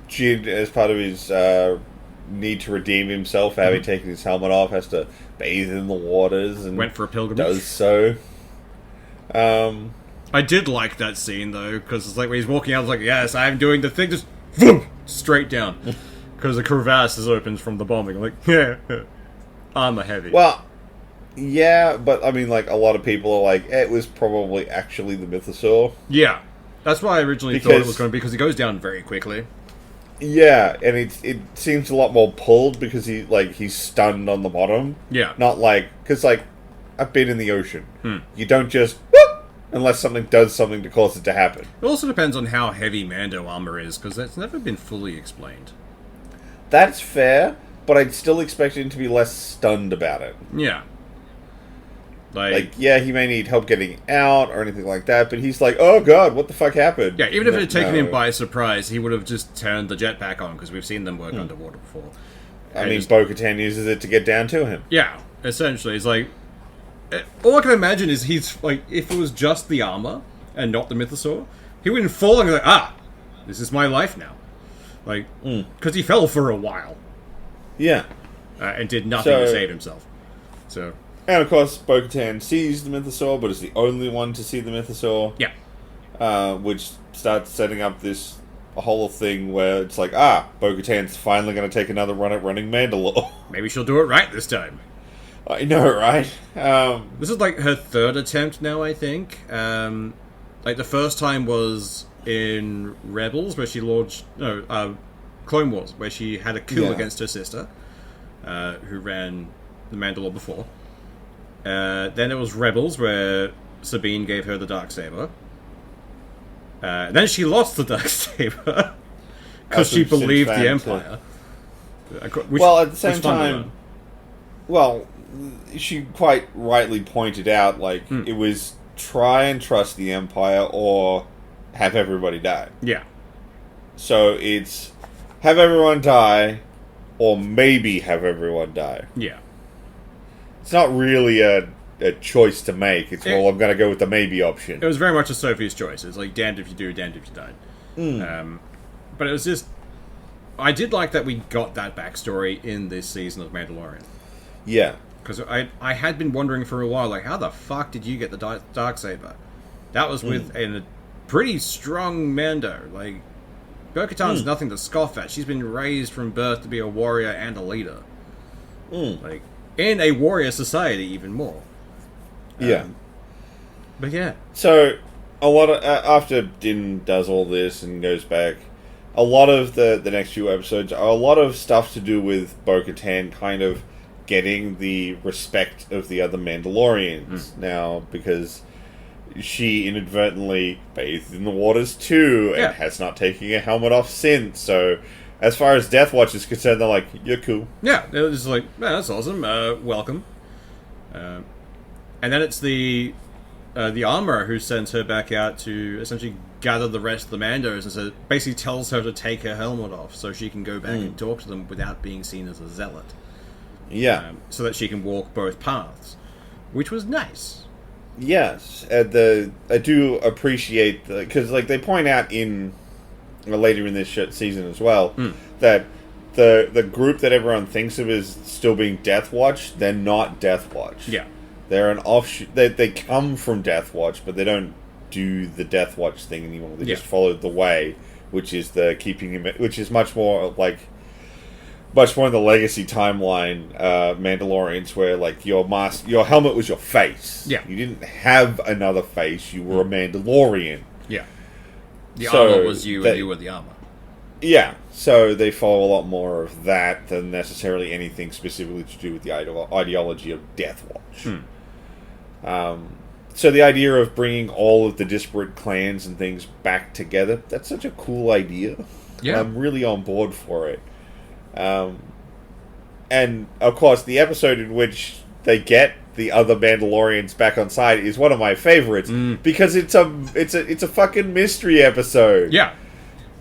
Jin, as part of his need to redeem himself, having taken his helmet off, has to bathe in the waters and went for a pilgrimage. Does so. I did like that scene, though, because it's like when he's walking out, it's like, yes, I'm doing the thing, just boom, straight down. Because the crevasse is opened from the bombing. I'm like, yeah, armor heavy. Well, yeah, but I mean, a lot of people are like, it was probably actually the mythosaur. Yeah. That's why I originally thought it was going to be, because he goes down very quickly. Yeah, and it seems a lot more pulled because he's stunned on the bottom. Yeah. Not because I've been in the ocean. You don't just whoop, unless something does something to cause it to happen. It also depends on how heavy Mando armor is, because that's never been fully explained. That's fair, but I'd still expect him to be less stunned about it. Yeah. Yeah, he may need help getting out or anything like that, but he's like, oh god, what the fuck happened? Yeah, even if it had taken him by surprise, he would have just turned the jetpack on, because we've seen them work underwater before. I mean, Bo-Katan uses it to get down to him. Yeah, essentially. It's like, all I can imagine is he's like, if it was just the armor and not the mythosaur, he would have fallen and this is my life now. Because he fell for a while. Yeah. And did nothing to save himself. So. And of course, Bo-Katan sees the mythosaur, but is the only one to see the mythosaur. Yeah. Which starts setting up this whole thing where it's like, Bo-Katan's finally going to take another run at running Mandalore. Maybe she'll do it right this time. I know, right? This is her third attempt now, I think. The first time was in Rebels, where she launched... No, Clone Wars, where she had a coup against her sister, who ran the Mandalore before. Then it was Rebels, where Sabine gave her the Darksaber. Then she lost the Darksaber because she believed the Empire. Well, at the same time, she quite rightly pointed out, it was try and trust the Empire or have everybody die. Yeah. So it's have everyone die, or maybe have everyone die. Yeah. It's not really a choice to make. It's, well, I'm going to go with the maybe option. It was very much a Sophie's choice. It's like, damned if you do, damned if you don't. But it was just... I did like that we got that backstory in this season of Mandalorian. Yeah. Because I had been wondering for a while, like, how the fuck did you get the Darksaber? That was with a pretty strong Mando. Like, Bo-Katan's nothing to scoff at. She's been raised from birth to be a warrior and a leader. Like, in a warrior society, even more. Yeah. But yeah. So, a lot of... after Din does all this and goes back, a lot of the next few episodes are a lot of stuff to do with Bo-Katan kind of getting the respect of the other Mandalorians now, because she inadvertently bathed in the waters too, and has not taken a helmet off since, so as far as Death Watch is concerned, they're like, you're cool. Yeah, it was like, man, that's awesome, welcome. And then it's the armorer who sends her back out to essentially gather the rest of the Mandos, and so basically tells her to take her helmet off so she can go back and talk to them without being seen as a zealot. Yeah. So that she can walk both paths, which was nice. Yes, I do appreciate because like they point out in later in this season as well that the group that everyone thinks of as still being Death Watch, they're not Death Watch. Yeah, they're an offshoot. They come from Death Watch, but they don't do the Death Watch thing anymore. They just followed the way, which is the keeping him, which is much more in the legacy timeline, Mandalorians, where like your helmet was your face. Yeah, you didn't have another face. You were a Mandalorian. Yeah, the armor was you, and you were the armor. Yeah, so they follow a lot more of that than necessarily anything specifically to do with the ideology of Death Watch. So the idea of bringing all of the disparate clans and things back together—that's such a cool idea. Yeah, I'm really on board for it. And of course, the episode in which they get the other Mandalorians back on side is one of my favorites because it's a fucking mystery episode. Yeah,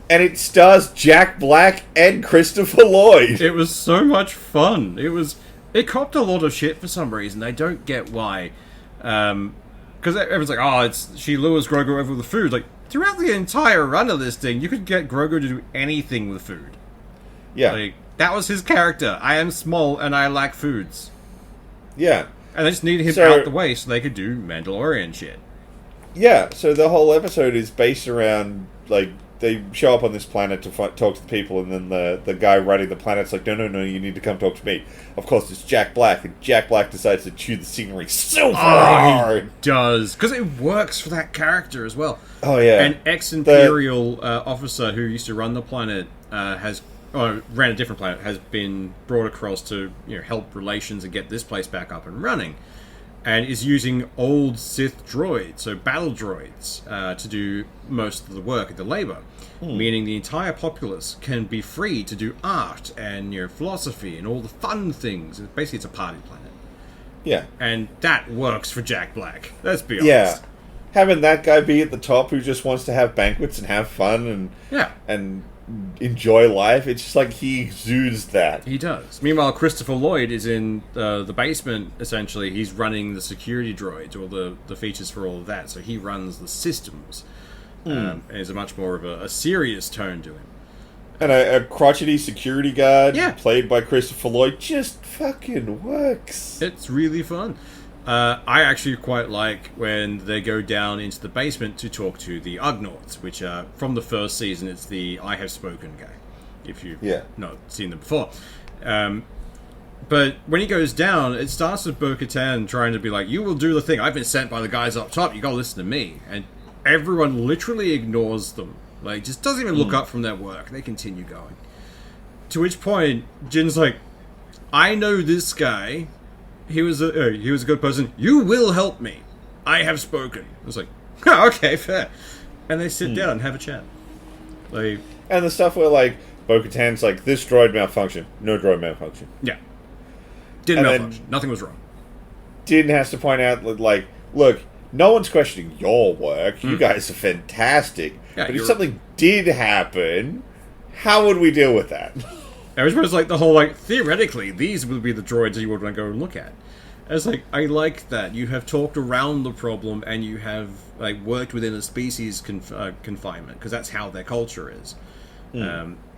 and it stars Jack Black and Christopher Lloyd. It was so much fun. It copped a lot of shit for some reason. I don't get why. Because everyone's like, oh, she lures Grogu over with the food. Like, throughout the entire run of this thing, you could get Grogu to do anything with food. Yeah. Like, that was his character. I am small and I lack foods. Yeah. And they just needed him out the way so they could do Mandalorian shit. Yeah, so the whole episode is based around, like, they show up on this planet to talk to the people, and then the guy running the planet's like, no, you need to come talk to me. Of course, it's Jack Black, and Jack Black decides to chew the scenery so hard. He does. Because it works for that character as well. Oh, yeah. An ex-Imperial officer who used to run the planet ran a different planet, has been brought across to help relations and get this place back up and running, and is using old Sith droids, so battle droids, to do most of the work and the labor, meaning the entire populace can be free to do art and philosophy and all the fun things. Basically, it's a party planet. Yeah. And that works for Jack Black. Let's be honest. Yeah. Having that guy be at the top who just wants to have banquets and have fun and enjoy life, it's just like he exudes that. He does. Meanwhile, Christopher Lloyd is in the basement, essentially. He's running the security droids, or the features for all of that, so he runs the systems. And there's a much more of a serious tone to him. And a crotchety security guard played by Christopher Lloyd just fucking works. It's really fun. I actually quite like when they go down into the basement to talk to the Ugnaughts, which are, from the first season, it's the I Have Spoken guy, if you've not seen them before. But when he goes down, it starts with Bo-Katan trying to be like, you will do the thing, I've been sent by the guys up top, you gotta listen to me. And everyone literally ignores them. Like, just doesn't even look up from their work. They continue going. To which point, Jin's like, I know this guy. He was a good person. You will help me. I have spoken. I was like, oh, okay, fair. And they sit down and have a chat. Like, and the stuff where, like, Bo-Katan's like, this droid malfunction. No droid malfunction. Yeah. Didn't malfunction. Nothing was wrong. Din has to point out, like, look, no one's questioning your work. You guys are fantastic. Yeah, but if something did happen, how would we deal with that? I was like the whole, like, theoretically, these would be the droids that you would want to go and look at. It's like, I like that. You have talked around the problem and you have, like, worked within a species confinement, because that's how their culture is.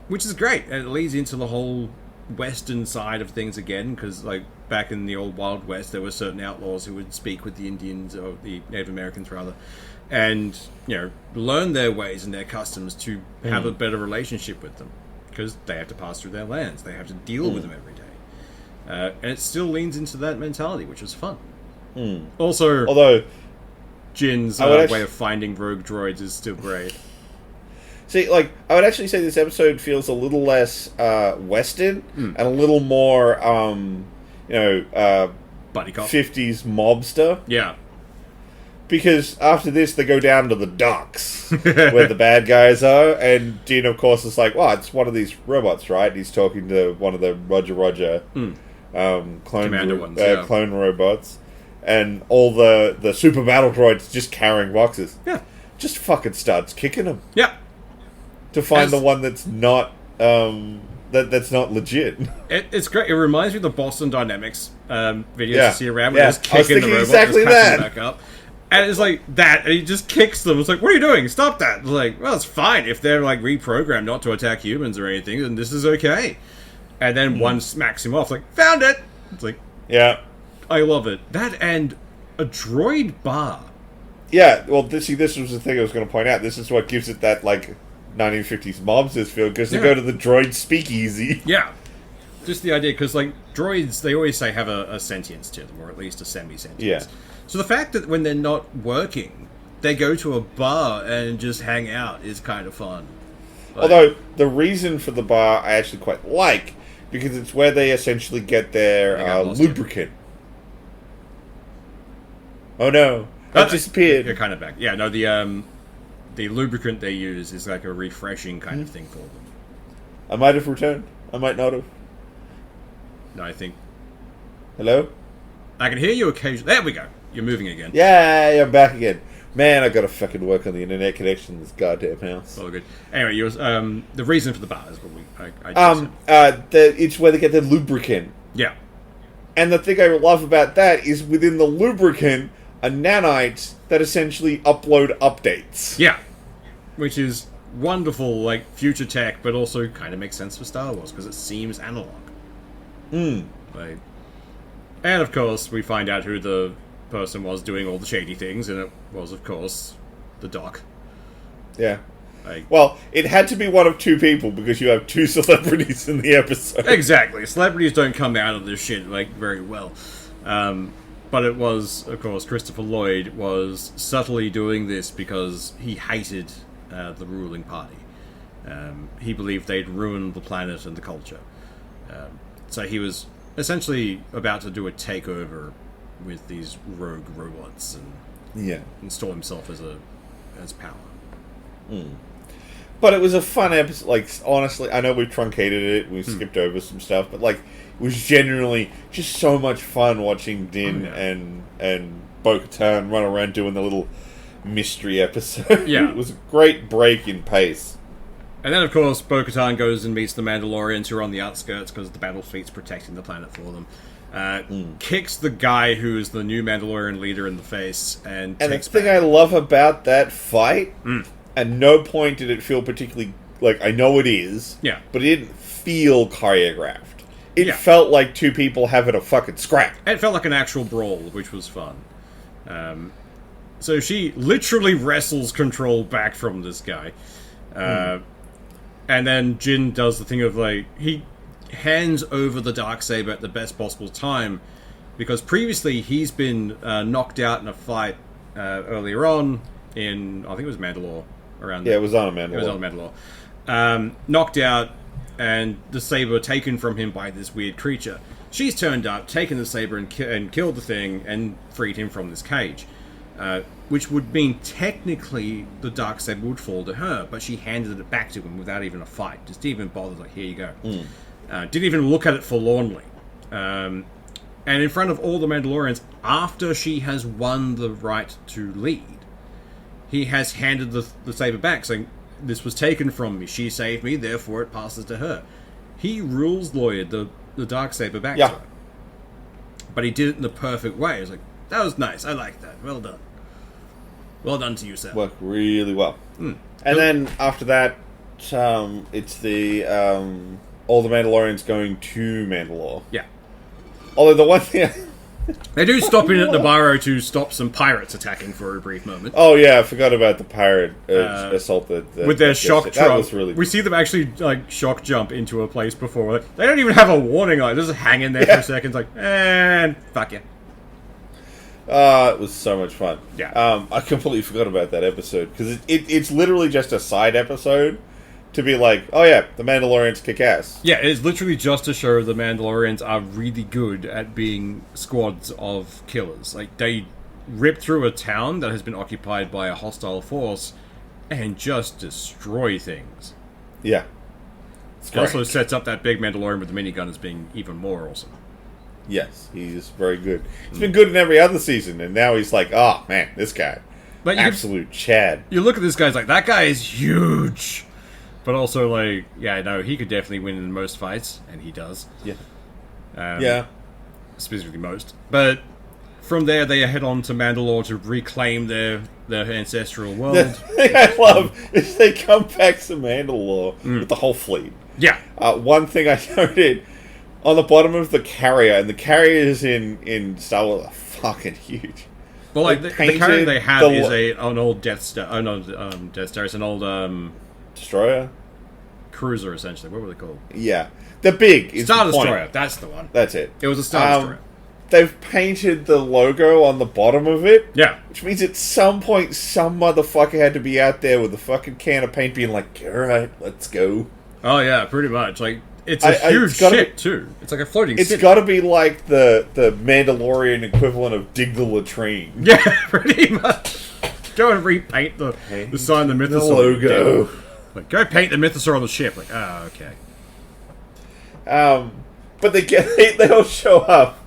Which is great. And it leads into the whole Western side of things again, because, like, back in the old Wild West, there were certain outlaws who would speak with the Indians, or the Native Americans, rather, and, you know, learn their ways and their customs to have a better relationship with them, because they have to pass through their lands. They have to deal with them every day. And it still leans into that mentality, which was fun. Also, although Jin's way of finding rogue droids is still great. See, like, I would actually say this episode feels a little less Western and a little more, Buddy cop. 50s mobster. Yeah. Because after this, they go down to the docks where the bad guys are, and Din, of course, is like, well, it's one of these robots, right? He's talking to one of the Roger clone robots, and all the super battle droids just carrying boxes. Yeah. Just fucking starts kicking them. Yeah. To find the one that's not that's not legit. It's great. It reminds me of the Boston Dynamics videos you see around where he's kicking the robot, exactly just patching back up. And it's like that, and he just kicks them. It's like, what are you doing? Stop that. It's like, well, it's fine. If they're, like, reprogrammed not to attack humans or anything, then this is okay. And then one smacks him off, like, found it! It's like, yeah. I love it. That and a droid bar. Yeah, well, this was the thing I was going to point out. This is what gives it that, like, 1950s mobsters feel, because they go to the droid speakeasy. Yeah. Just the idea, because, like, droids, they always say have a sentience to them, or at least a semi-sentience. Yeah. So the fact that when they're not working, they go to a bar and just hang out is kind of fun. Like, although, the reason for the bar I actually quite like, because it's where they essentially get their lubricant. Oh no, that disappeared. They're kind of back. Yeah, no, the lubricant they use is like a refreshing kind of thing for them. I might have returned. I might not have. No, I think... Hello? I can hear you occasionally. There we go. You're moving again. Yeah, I'm back again. Man, I gotta fucking work on the internet connection in this goddamn house. Oh, good. Anyway, yours, the reason for the bar is what it's where they get the lubricant. Yeah. And the thing I love about that is within the lubricant are nanites that essentially upload updates. Yeah. Which is wonderful, like, future tech, but also kind of makes sense for Star Wars, because it seems analog. Like, and, of course, we find out who the person was doing all the shady things, and it was, of course, the Doc. Yeah. Like, well, it had to be one of two people, because you have two celebrities in the episode. Exactly. Celebrities don't come out of this shit, like, very well. But it was, of course, Christopher Lloyd was subtly doing this because he hated the ruling party. He believed they'd ruined the planet and the culture. So he was essentially about to do a takeover with these rogue robots and install himself as power. But it was a fun episode. Like, honestly, I know we've truncated it, we've skipped over some stuff, but like, it was genuinely just so much fun watching Din and Bo-Katan run around doing the little mystery episode. Yeah. It was a great break in pace. And then, of course, Bo-Katan goes and meets the Mandalorians who are on the outskirts because the battle fleet's protecting the planet for them. Kicks the guy who's the new Mandalorian leader in the face and takes the thing I love about that fight, at no point did it feel particularly, like, I know it is, but it didn't feel choreographed. It felt like two people having a fucking scrap. It felt like an actual brawl, which was fun. So she literally wrestles control back from this guy. And then Jin does the thing of, like, he hands over the Darksaber at the best possible time, because previously he's been knocked out in a fight earlier on in, I think it was Mandalore. It was on Mandalore. It was on Mandalore. Knocked out, and the saber taken from him by this weird creature. She's turned up, taken the saber and killed the thing, and freed him from this cage. Which would mean technically the Darksaber would fall to her, but she handed it back to him without even a fight. Just didn't even bother, like, here you go. Didn't even look at it forlornly. And in front of all the Mandalorians, after she has won the right to lead, he has handed the saber back, saying, "This was taken from me. She saved me, therefore it passes to her." He rules lawyered the Darksaber back to her. But he did it in the perfect way. It was like, that was nice. I like that. Well done. Well done to you, sir. Worked really well. And then after that, it's the all the Mandalorians going to Mandalore. Yeah. Although the one thing... They do stop in at Navarro to stop some pirates attacking for a brief moment. Oh yeah, I forgot about the pirate assault. With their shock jump. That was really... We see them actually shock jump into a place before. They don't even have a warning light. They're just hanging there for a second. It's like, and fuck you. It was so much fun. Yeah. I completely forgot about that episode because it's literally just a side episode to be like, oh yeah, the Mandalorians kick ass. Yeah, it's literally just to show the Mandalorians are really good at being squads of killers. Like, they rip through a town that has been occupied by a hostile force and just destroy things. Yeah. It also sets up that big Mandalorian with the minigun as being even more awesome. Yes, he's very good. He's been good in every other season, and now he's like, oh man, this guy. But absolute Chad. You look at this guy's like, that guy is huge. But also, like, yeah, no, he could definitely win in most fights, and he does. Yeah. Specifically most. But from there, they head on to Mandalore to reclaim their ancestral world. The thing I love is they come back to Mandalore with the whole fleet. Yeah. One thing I noted, on the bottom of the carrier, and the carriers in Star Wars are fucking huge. Well, like, the carrier they have is an old Death Star. Oh, no, Death Star. It's an old... Destroyer? Cruiser, essentially. What were they called? Yeah. They're big. Star Destroyer. That's the one. That's it. It was a Star Destroyer. They've painted the logo on the bottom of it. Yeah. Which means at some point, some motherfucker had to be out there with a fucking can of paint being like, alright, let's go. Oh, yeah, pretty much. Like, it's a huge ship, too. It's like a floating city. It's got to be like the Mandalorian equivalent of Dig the Latrine. Yeah, pretty much. Go and repaint the sign, the Mythosaur. The logo. Like, go paint the Mythosaur on the ship. Like, oh, okay. But they all show up.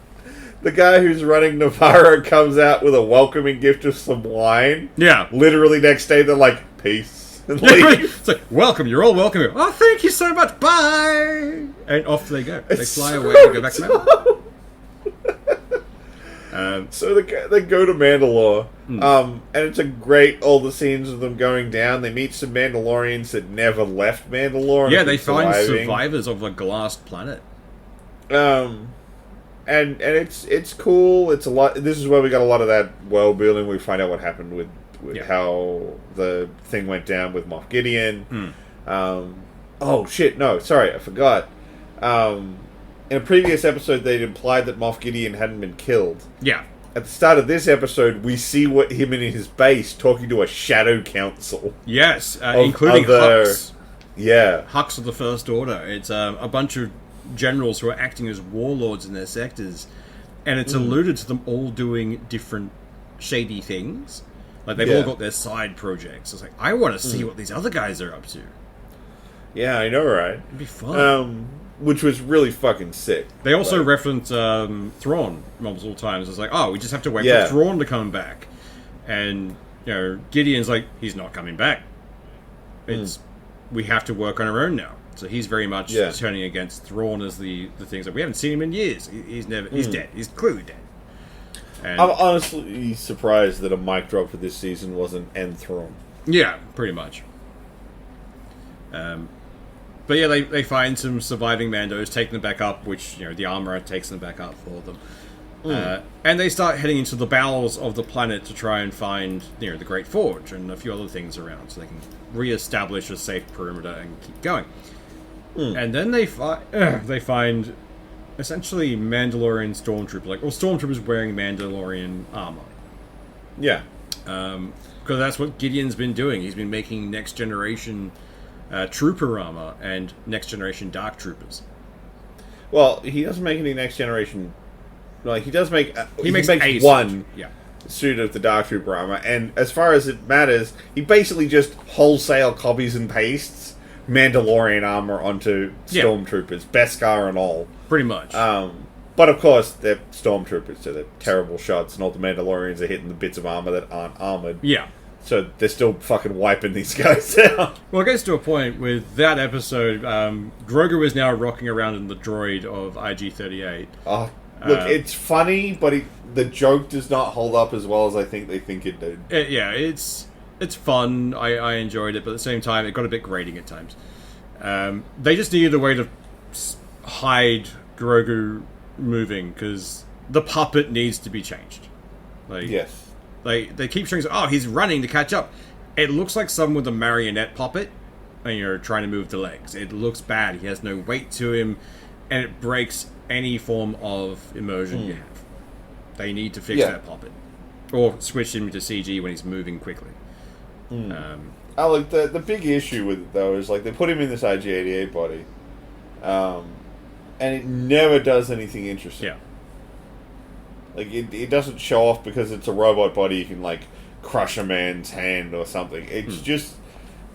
The guy who's running Navarro comes out with a welcoming gift of some wine. Yeah. Literally next day, they're like, peace. And leave. It's like, welcome, you're all welcome. Oh, thank you so much. Bye. And off they go. They fly away and go back to Mandalore. So they go to Mandalore, and it's a great, all the scenes of them going down. They meet some Mandalorians that never left Mandalore. Yeah, they find survivors of a glassed planet. And it's cool. It's a lot. This is where we got a lot of that world building. We find out what happened with how the thing went down with Moff Gideon. Oh shit! No, sorry, I forgot. In a previous episode, they'd implied that Moff Gideon hadn't been killed. Yeah. At the start of this episode, we see him in his base talking to a shadow council. Yes, including Hux. Yeah. Hux of the First Order. It's a bunch of generals who are acting as warlords in their sectors. And it's alluded to them all doing different shady things. Like, they've all got their side projects. It's like, I want to see what these other guys are up to. Yeah, I know, right? It'd be fun. Which was really fucking sick. They also reference Thrawn multiple times. It's like, oh, we just have to wait for Thrawn to come back. And, you know, Gideon's like, he's not coming back. We have to work on our own now. So he's very much turning against Thrawn as the things that we haven't seen him in years. He's dead. He's clearly dead. And I'm honestly surprised that a mic drop for this season wasn't end Thrawn. Yeah, pretty much. But yeah, they find some surviving Mandos, take them back up, which, you know, the armorer takes them back up for them. And they start heading into the bowels of the planet to try and find, you know, the Great Forge and a few other things around, so they can re-establish a safe perimeter and keep going. And then they find essentially Mandalorian stormtroopers, stormtroopers wearing Mandalorian armor. Yeah. Because that's what Gideon's been doing. He's been making next generation trooper armor and next generation dark troopers. Well, he doesn't make any next generation. Like, he does make. He makes one suit of the dark trooper armor, and as far as it matters, he basically just wholesale copies and pastes Mandalorian armor onto stormtroopers, Beskar and all. Pretty much. But of course, they're stormtroopers, so they're terrible shots, and all the Mandalorians are hitting the bits of armor that aren't armored. Yeah. So they're still fucking wiping these guys out. Well, it gets to a point with that episode, Grogu is now rocking around in the droid of IG-38. Oh, look, it's funny, but the joke does not hold up as well as I think they think it did. It's fun. I enjoyed it, but at the same time, it got a bit grating at times. They just needed a way to hide Grogu moving, because the puppet needs to be changed. Yes. They keep showing, he's running to catch up. It looks like someone with a marionette puppet, and you're trying to move the legs. It looks bad. He has no weight to him, and it breaks any form of immersion you have. They need to fix that puppet. Or switch him to CG when he's moving quickly. The big issue with it, though, is, like, they put him in this IG-88 body, and it never does anything interesting. Yeah. Like, it doesn't show off because it's a robot body, you can, like, crush a man's hand or something. It's just...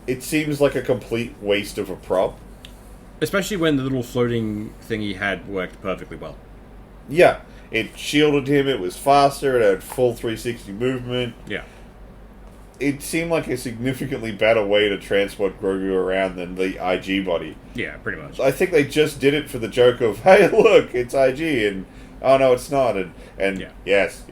It seems like a complete waste of a prop. Especially when the little floating thing he had worked perfectly well. Yeah. It shielded him, it was faster, it had full 360 movement. Yeah. It seemed like a significantly better way to transport Grogu around than the IG body. Yeah, pretty much. I think they just did it for the joke of, hey, look, it's IG, and... Oh no, it's not. And yes.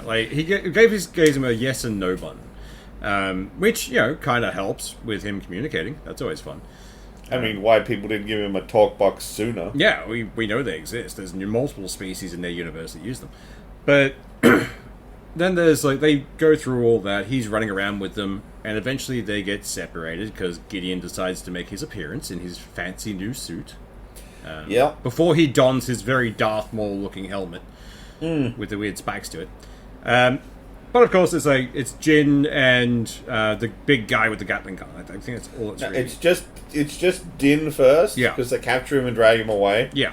Like he gave him a yes and no button, which kind of helps with him communicating. That's always fun. I mean, why people didn't give him a talk box sooner? Yeah, we know they exist. There's multiple species in their universe that use them, but then there's they go through all that. He's running around with them. And eventually they get separated because Gideon decides to make his appearance in his fancy new suit. Before he dons his very Darth Maul-looking helmet with the weird spikes to it. But of course, it's Jin and the big guy with the Gatling gun. I think that's all it's really. It's just Din first, because they capture him and drag him away. Yeah,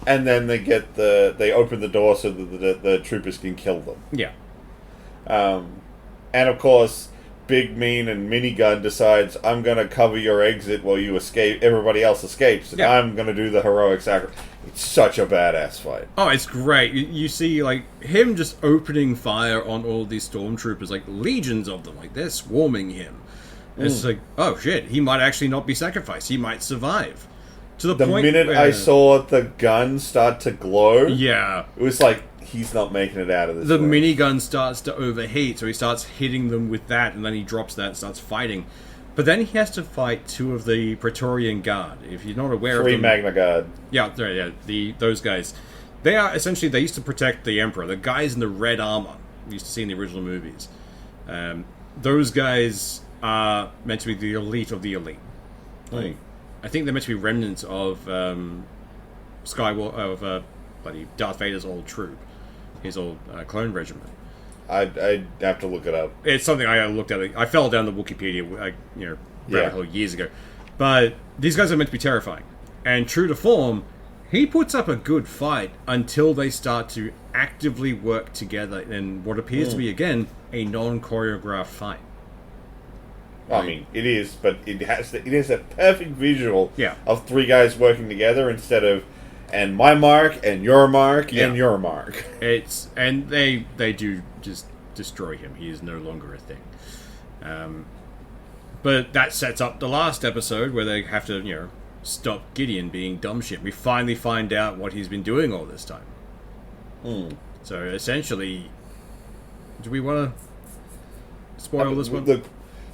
and then they open the door so that the troopers can kill them. Yeah, and of course. Big Mean and Minigun decides, I'm going to cover your exit while you escape. Everybody else escapes. And I'm going to do the heroic sacrifice. It's such a badass fight. Oh, it's great. You see, him just opening fire on all these stormtroopers, legions of them. They're swarming him. And it's oh shit, he might actually not be sacrificed. He might survive. To the point minute I saw the gun start to glow, it was like, he's not making it out of this. The minigun starts to overheat, so he starts hitting them with that, and then he drops that and starts fighting. But then he has to fight two of the Praetorian Guard. If you're not aware of them... Magna Guard. Those guys. They are, essentially, they used to protect the Emperor. The guys in the red armor we used to see in the original movies. Those guys are meant to be the elite of the elite. I think they're meant to be remnants of Darth Vader's old troop. His old clone regiment. I'd have to look it up. It's something I looked at. I fell down the Wikipedia, rabbit hole years ago. But these guys are meant to be terrifying. And true to form, he puts up a good fight until they start to actively work together in what appears to be, again, a non-choreographed fight. I mean, it is, but it is a perfect visual of three guys working together instead of and my mark, and your mark, and your mark. And they do just destroy him. He is no longer a thing. But that sets up the last episode where they have to, stop Gideon being dumb shit. We finally find out what he's been doing all this time. So essentially, do we want to spoil this one?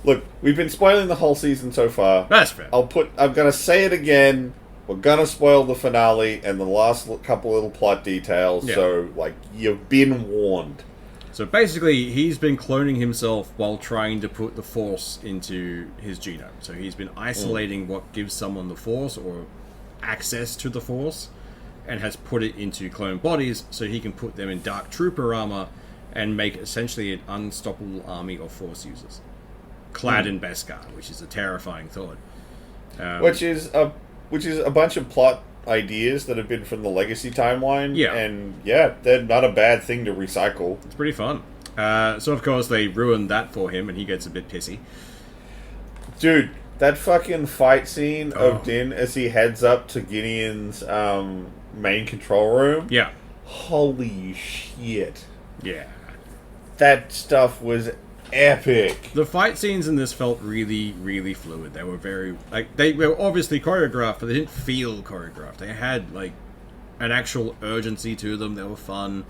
Look, we've been spoiling the whole season so far. That's fair. I'm going to say it again. We're going to spoil the finale and the last couple little plot details, so, you've been warned. So basically, he's been cloning himself while trying to put the Force into his genome. So he's been isolating what gives someone the Force, or access to the Force, and has put it into clone bodies so he can put them in Dark Trooper armor and make essentially an unstoppable army of Force users. Clad in Beskar, which is a terrifying thought. Which is a bunch of plot ideas that have been from the Legacy timeline. And they're not a bad thing to recycle. It's pretty fun. So of course they ruined that for him, and he gets a bit pissy. Dude, That fucking fight scene Oh. of Din as he heads up to Gideon's main control room. Yeah. Holy shit. Yeah. That stuff was epic. The fight scenes in this felt really, really fluid. They were very... they were obviously choreographed, but they didn't feel choreographed. They had, an actual urgency to them. They were fun.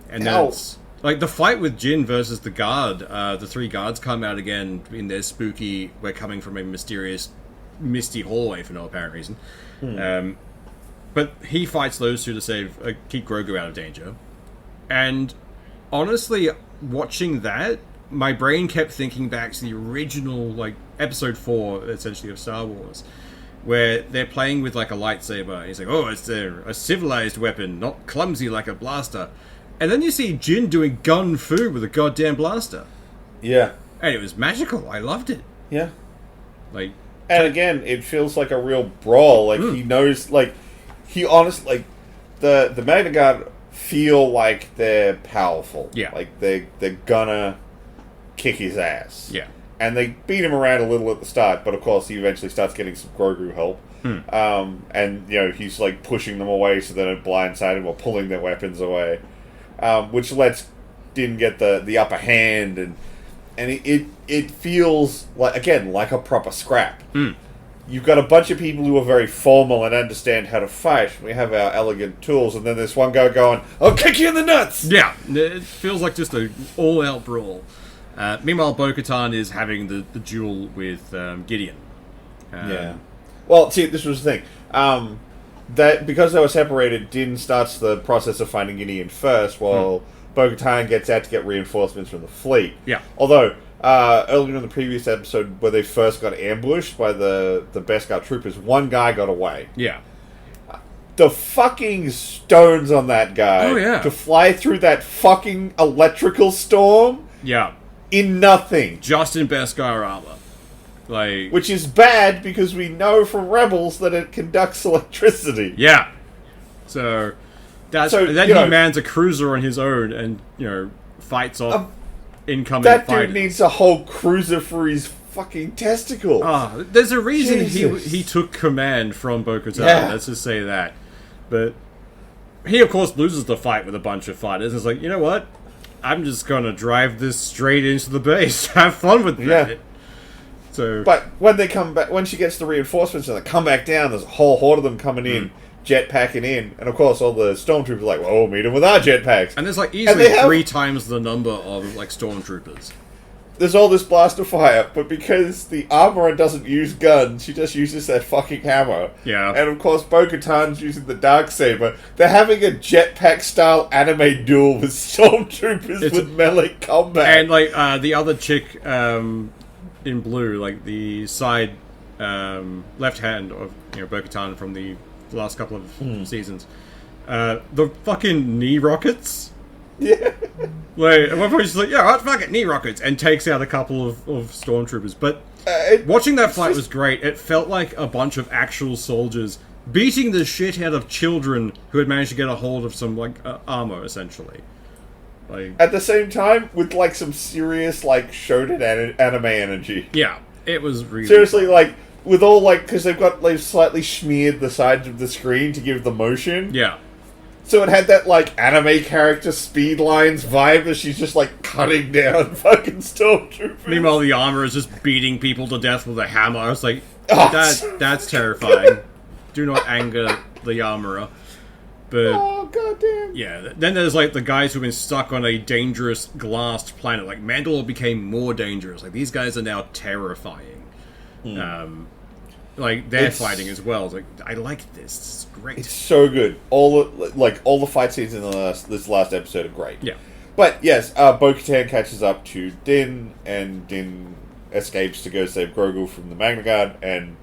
And then it's... the fight with Jin versus the guard, the three guards come out again in their spooky... We're coming from a mysterious, misty hallway for no apparent reason. But he fights those two to keep Grogu out of danger. And honestly, watching that, my brain kept thinking back to the original, episode 4, essentially, of Star Wars, where they're playing with, a lightsaber. And he's like, oh, it's a civilized weapon, not clumsy like a blaster. And then you see Jin doing gun fu with a goddamn blaster. Yeah. And it was magical. I loved it. Yeah. And again, it feels like a real brawl. He knows, he honestly, the Magna Guard feel like they're powerful. Yeah. They're gonna kick his ass. Yeah. And they beat him around a little at the start, but of course he eventually starts getting some Grogu help. And, he's, pushing them away so they don't blindside him or pulling their weapons away. Which lets Din get the upper hand, and it feels, like a proper scrap. You've got a bunch of people who are very formal and understand how to fight. We have our elegant tools, and then there's one guy going, I'll kick you in the nuts! Yeah, it feels like just an all-out brawl. Meanwhile, Bo-Katan is having the duel with Gideon. Yeah. Well, see, this was the thing. That because they were separated, Din starts the process of finding Gideon first, while Bo-Katan gets out to get reinforcements from the fleet. Yeah. Although, earlier in the previous episode, where they first got ambushed by the Beskar troopers, one guy got away. Yeah. The fucking stones on that guy. Oh, yeah. To fly through that fucking electrical storm. Yeah. In nothing. Just in Beskar armor. Which is bad, because we know from Rebels that it conducts electricity. Yeah. So, then he mans a cruiser on his own and, fights off incoming that fighters. dude needs a whole cruiser for his fucking testicles. There's a reason he took command from Bo-Katan. Yeah. Let's just say that. But he, of course, loses the fight with a bunch of fighters. It's like, you know what? I'm just going to drive this straight into the base. Have fun with that. Yeah. So, but when they come back, when she gets the reinforcements and they come back down, there's a whole horde of them coming in, jetpacking in, and of course all the stormtroopers are like, well, we'll meet them with our jetpacks. And there's easily 3 times the number of stormtroopers. There's all this blaster fire, but because the armorer doesn't use guns, she just uses that fucking hammer. Yeah. And of course Bo-Katan's using the Darksaber. They're having a jetpack-style anime duel with stormtroopers with melee combat. And, the other chick, in blue, the side left hand of Bo-Katan from the last couple of seasons, the fucking knee rockets. Yeah. At one point she's like, yeah, right, fuck it, knee rockets, and takes out a couple of stormtroopers. But watching that fight was great. It felt like a bunch of actual soldiers beating the shit out of children who had managed to get a hold of some armor, essentially. At the same time, with some serious shonen anime energy. Yeah, it was really seriously with all because they've got slightly smeared the sides of the screen to give the motion. Yeah. So it had that anime character speed lines vibe as she's just cutting down fucking stormtroopers. Meanwhile, the armor is just beating people to death with a hammer. I was like, that's terrifying. Do not anger the armorer. But goddamn. Yeah, then there's the guys who've been stuck on a dangerous glassed planet. Mandalore became more dangerous. These guys are now terrifying. They're fighting as well. I like this. This is great. It's so good. All the fight scenes in this last episode are great. Yeah. But yes, Bo-Katan catches up to Din, and Din escapes to go save Grogu from the Magna Guard, and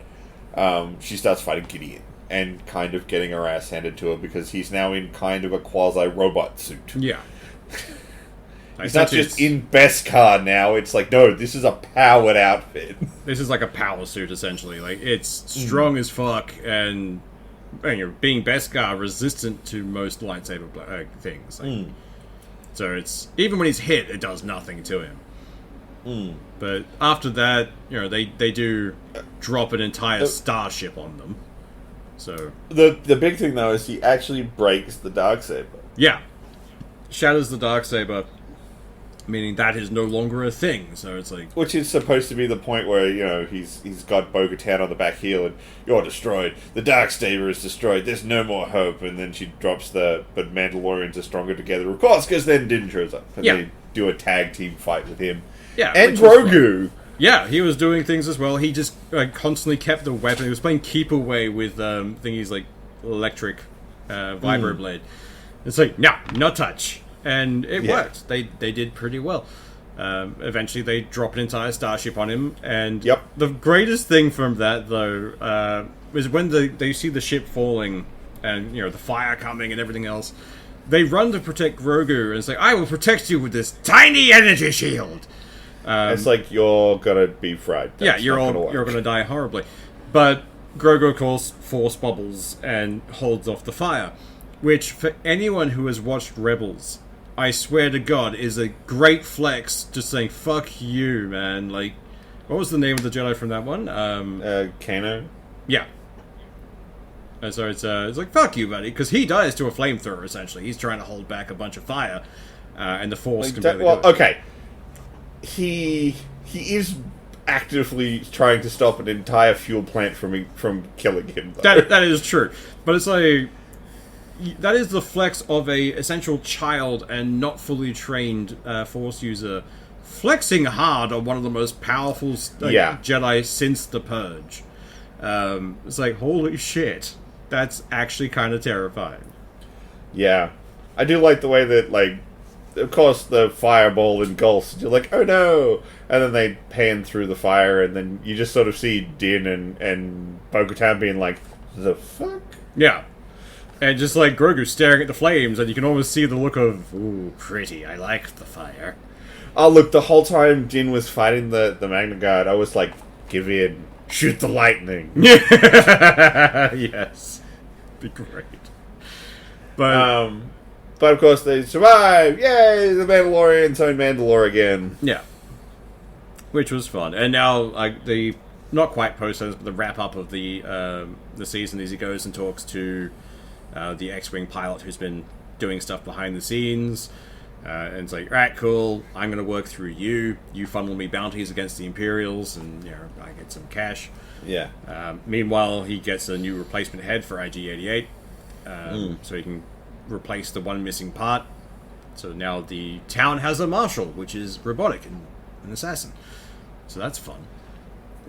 she starts fighting Gideon. And kind of getting her ass handed to her because he's now in kind of a quasi-robot suit. Yeah. He's not just in Beskar now. It's no, this is a powered outfit. This is a power suit, essentially. It's strong as fuck, and being Beskar, resistant to most lightsaber things. So it's even when he's hit, it does nothing to him. But after that, they do drop an entire starship on them. So the big thing though is he actually breaks the Darksaber. Yeah, shatters the Darksaber, meaning that is no longer a thing. So it's like, which is supposed to be the point where he's got Bo-Katan on the back heel and you're destroyed. The Darksaber is destroyed. There's no more hope. And then she drops but Mandalorians are stronger together, of course, because then Din shows up and they do a tag team fight with him. Yeah, and Grogu. Yeah, he was doing things as well. He just constantly kept the weapon. He was playing keep away with thingies like electric vibroblade. It's like, no, no touch. And it worked. They did pretty well. Eventually, they drop an entire starship on him. And the greatest thing from that, though, is when they see the ship falling and the fire coming and everything else. They run to protect Grogu and say, "I will protect you with this tiny energy shield." It's like you're gonna be fried. You're gonna die horribly. But Grogu, of course, force bubbles and holds off the fire, which for anyone who has watched Rebels, I swear to God, is a great flex. Just saying, "Fuck you, man!" Like, what was the name of the Jedi from that one? Kano. Yeah. And so it's like, "Fuck you, buddy," because he dies to a flamethrower. Essentially, he's trying to hold back a bunch of fire, and the Force can barely do it. Okay. He is actively trying to stop an entire fuel plant from killing him, though. That is true, but it's like that is the flex of a essential child and not fully trained Force user flexing hard on one of the most powerful Jedi since the Purge. It's like, holy shit, that's actually kind of terrifying. Yeah, I do like the way that, like, of course, the fireball engulfs. You're like, oh no! And then they pan through the fire, and then you just sort of see Din and Bo-Katan being like, the fuck? Yeah. And just like Grogu staring at the flames, and you can almost see the look of, ooh, pretty, I like the fire. Oh, look, the whole time Din was fighting the Magna Guard, I was like, give in. Shoot the lightning. Yes. Be great. But of course they survive. Yay! The Mandalorians own Mandalore again. Yeah. Which was fun. And now, like, the not quite post-credits, but the wrap-up of the season is he goes and talks to the X-Wing pilot who's been doing stuff behind the scenes. And it's like, alright, cool, I'm going to work through you. You funnel me bounties against the Imperials, and I get some cash. Yeah. Meanwhile, he gets a new replacement head for IG-88, so he can replace the one missing part. So now the town has a marshal, which is robotic and an assassin. So that's fun.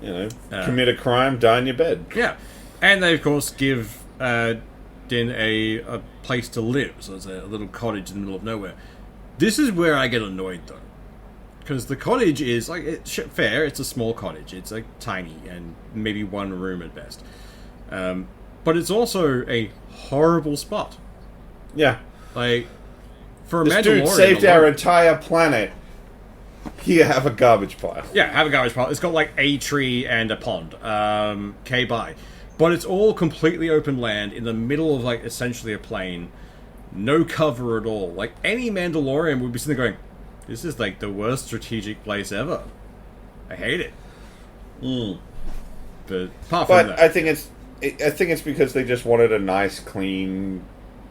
Commit a crime, die in your bed. Yeah. And they, of course, give Din a place to live. So it's a little cottage in the middle of nowhere. This is where I get annoyed, though. Because the cottage is, like, fair, it's a small cottage. It's, like, tiny and maybe one room at best. But it's also a horrible spot. Yeah. Like, for a This Mandalorian... dude saved our entire planet. Here, have a garbage pile. Yeah, have a garbage pile. It's got, like, a tree and a pond. K-bye. But it's all completely open land in the middle of, like, essentially a plain. No cover at all. Like, any Mandalorian would be sitting there going, this is, like, the worst strategic place ever. I hate it. But apart from that... I think it's because they just wanted a nice, clean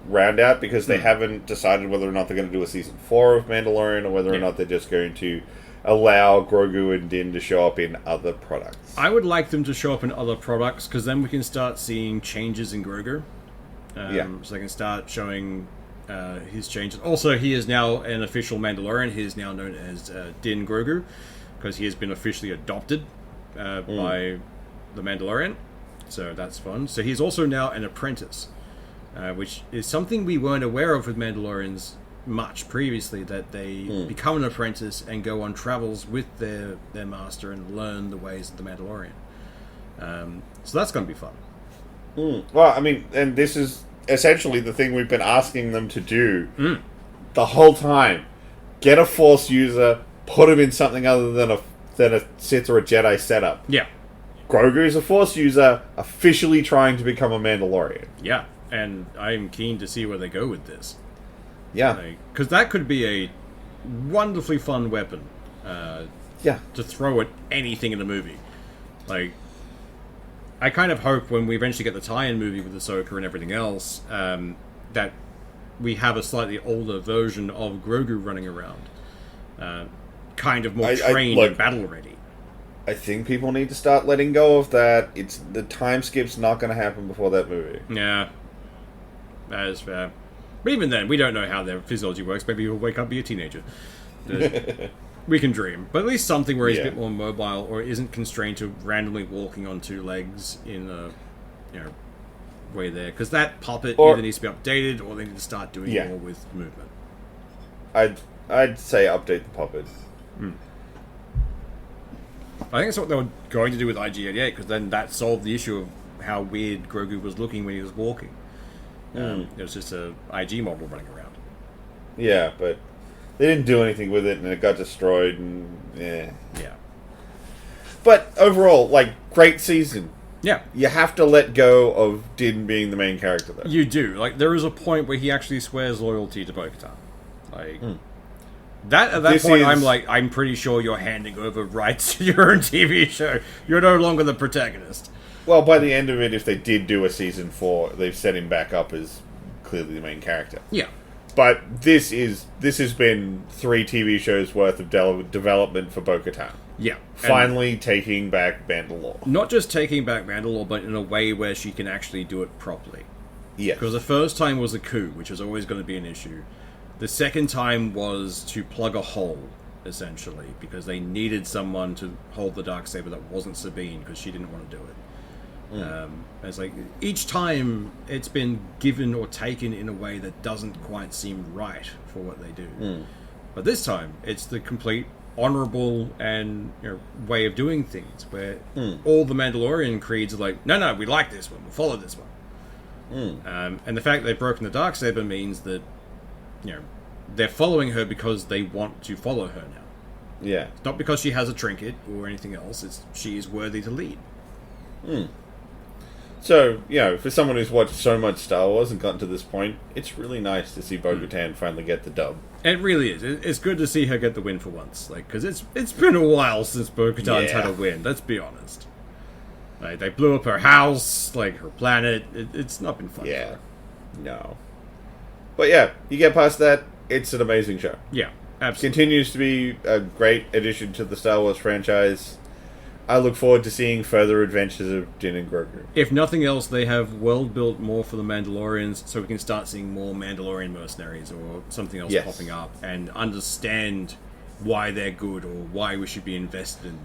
round out, because they haven't decided whether or not they're going to do a season 4 of Mandalorian, or whether or not they're just going to allow Grogu and Din to show up in other products. I would like them to show up in other products, because then we can start seeing changes in Grogu. So they can start showing his changes. Also, he is now an official Mandalorian. He is now known as Din Grogu, because he has been officially adopted by the Mandalorian. So that's fun. So he's also now an apprentice, which is something we weren't aware of with Mandalorians much previously, that they become an apprentice and go on travels with their master and learn the ways of the Mandalorian. So that's going to be fun. Well, I mean, and this is essentially the thing we've been asking them to do the whole time. Get a Force user, put him in something other than a Sith or a Jedi setup. Yeah. Grogu is a Force user, officially trying to become a Mandalorian. Yeah, and I'm keen to see where they go with this. Yeah. Because that could be a wonderfully fun weapon. to throw at anything in the movie. Like, I kind of hope when we eventually get the tie-in movie with Ahsoka and everything else, that we have a slightly older version of Grogu running around. Kind of more trained and battle-ready. I think people need to start letting go of that. The time skip's not going to happen before that movie. Yeah. That is fair. But even then, we don't know how their physiology works. Maybe he'll wake up and be a teenager. We can dream. But at least something where he's a bit more mobile or isn't constrained to randomly walking on two legs in a way there. Because that puppet either needs to be updated or they need to start doing more with movement. I'd say update the puppet. I think that's what they were going to do with IG-88, because then that solved the issue of how weird Grogu was looking when he was walking. It was just a IG model running around. Yeah, but they didn't do anything with it, and it got destroyed, and yeah. But overall, great season. Yeah. You have to let go of Din being the main character, though. You do. There is a point where he actually swears loyalty to Bo-Katan. At that point, I'm pretty sure you're handing over rights to your own TV show. You're no longer the protagonist. Well, by the end of it, if they did do a season 4, they've set him back up as clearly the main character. Yeah. But this has been 3 TV shows worth of development for Bo-Katan. Yeah. Finally taking back Mandalore. Not just taking back Mandalore, but in a way where she can actually do it properly. Yeah. Because the first time was a coup, which was always going to be an issue. The second time was to plug a hole, essentially, because they needed someone to hold the Darksaber that wasn't Sabine, because she didn't want to do it. It's each time it's been given or taken in a way that doesn't quite seem right for what they do. But this time, it's the complete honorable and way of doing things, where all the Mandalorian creeds are no, we like this one, we'll follow this one. And the fact that they've broken the Darksaber means that they're following her because they want to follow her now. Yeah. It's not because she has a trinket or anything else, it's she is worthy to lead. So, for someone who's watched so much Star Wars and gotten to this point, it's really nice to see Bo-Katan finally get the dub. It really is. It's good to see her get the win for once. Because it's been a while since Bo-Katan's had a win, let's be honest. They blew up her house, her planet. It's not been fun. Yeah. No. But you get past that, it's an amazing show. Yeah, absolutely. Continues to be a great addition to the Star Wars franchise. I look forward to seeing further adventures of Din and Grogu. If nothing else, they have world-built more for the Mandalorians, so we can start seeing more Mandalorian mercenaries or something else popping up, and understand why they're good or why we should be invested in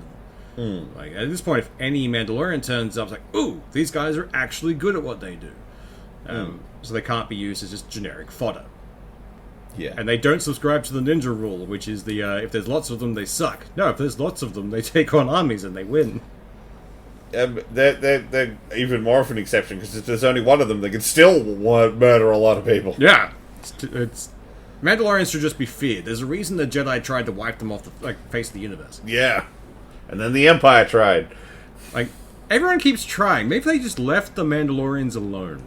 them. At this point, if any Mandalorian turns up, it's ooh, these guys are actually good at what they do. So they can't be used as just generic fodder. Yeah. And they don't subscribe to the ninja rule, which is the if there's lots of them, they suck. No, if there's lots of them, they take on armies and they win. They're even more of an exception, because if there's only one of them, they can still murder a lot of people. Yeah. It's Mandalorians should just be feared. There's a reason the Jedi tried to wipe them off the face of the universe. Yeah. And then the Empire tried. Everyone keeps trying. Maybe they just left the Mandalorians alone.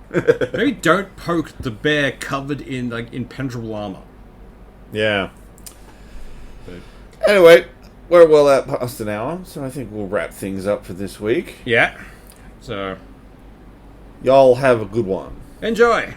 Maybe don't poke the bear covered in impenetrable armor. Yeah. But anyway, we're well out past an hour, so I think we'll wrap things up for this week. Yeah. So y'all have a good one. Enjoy.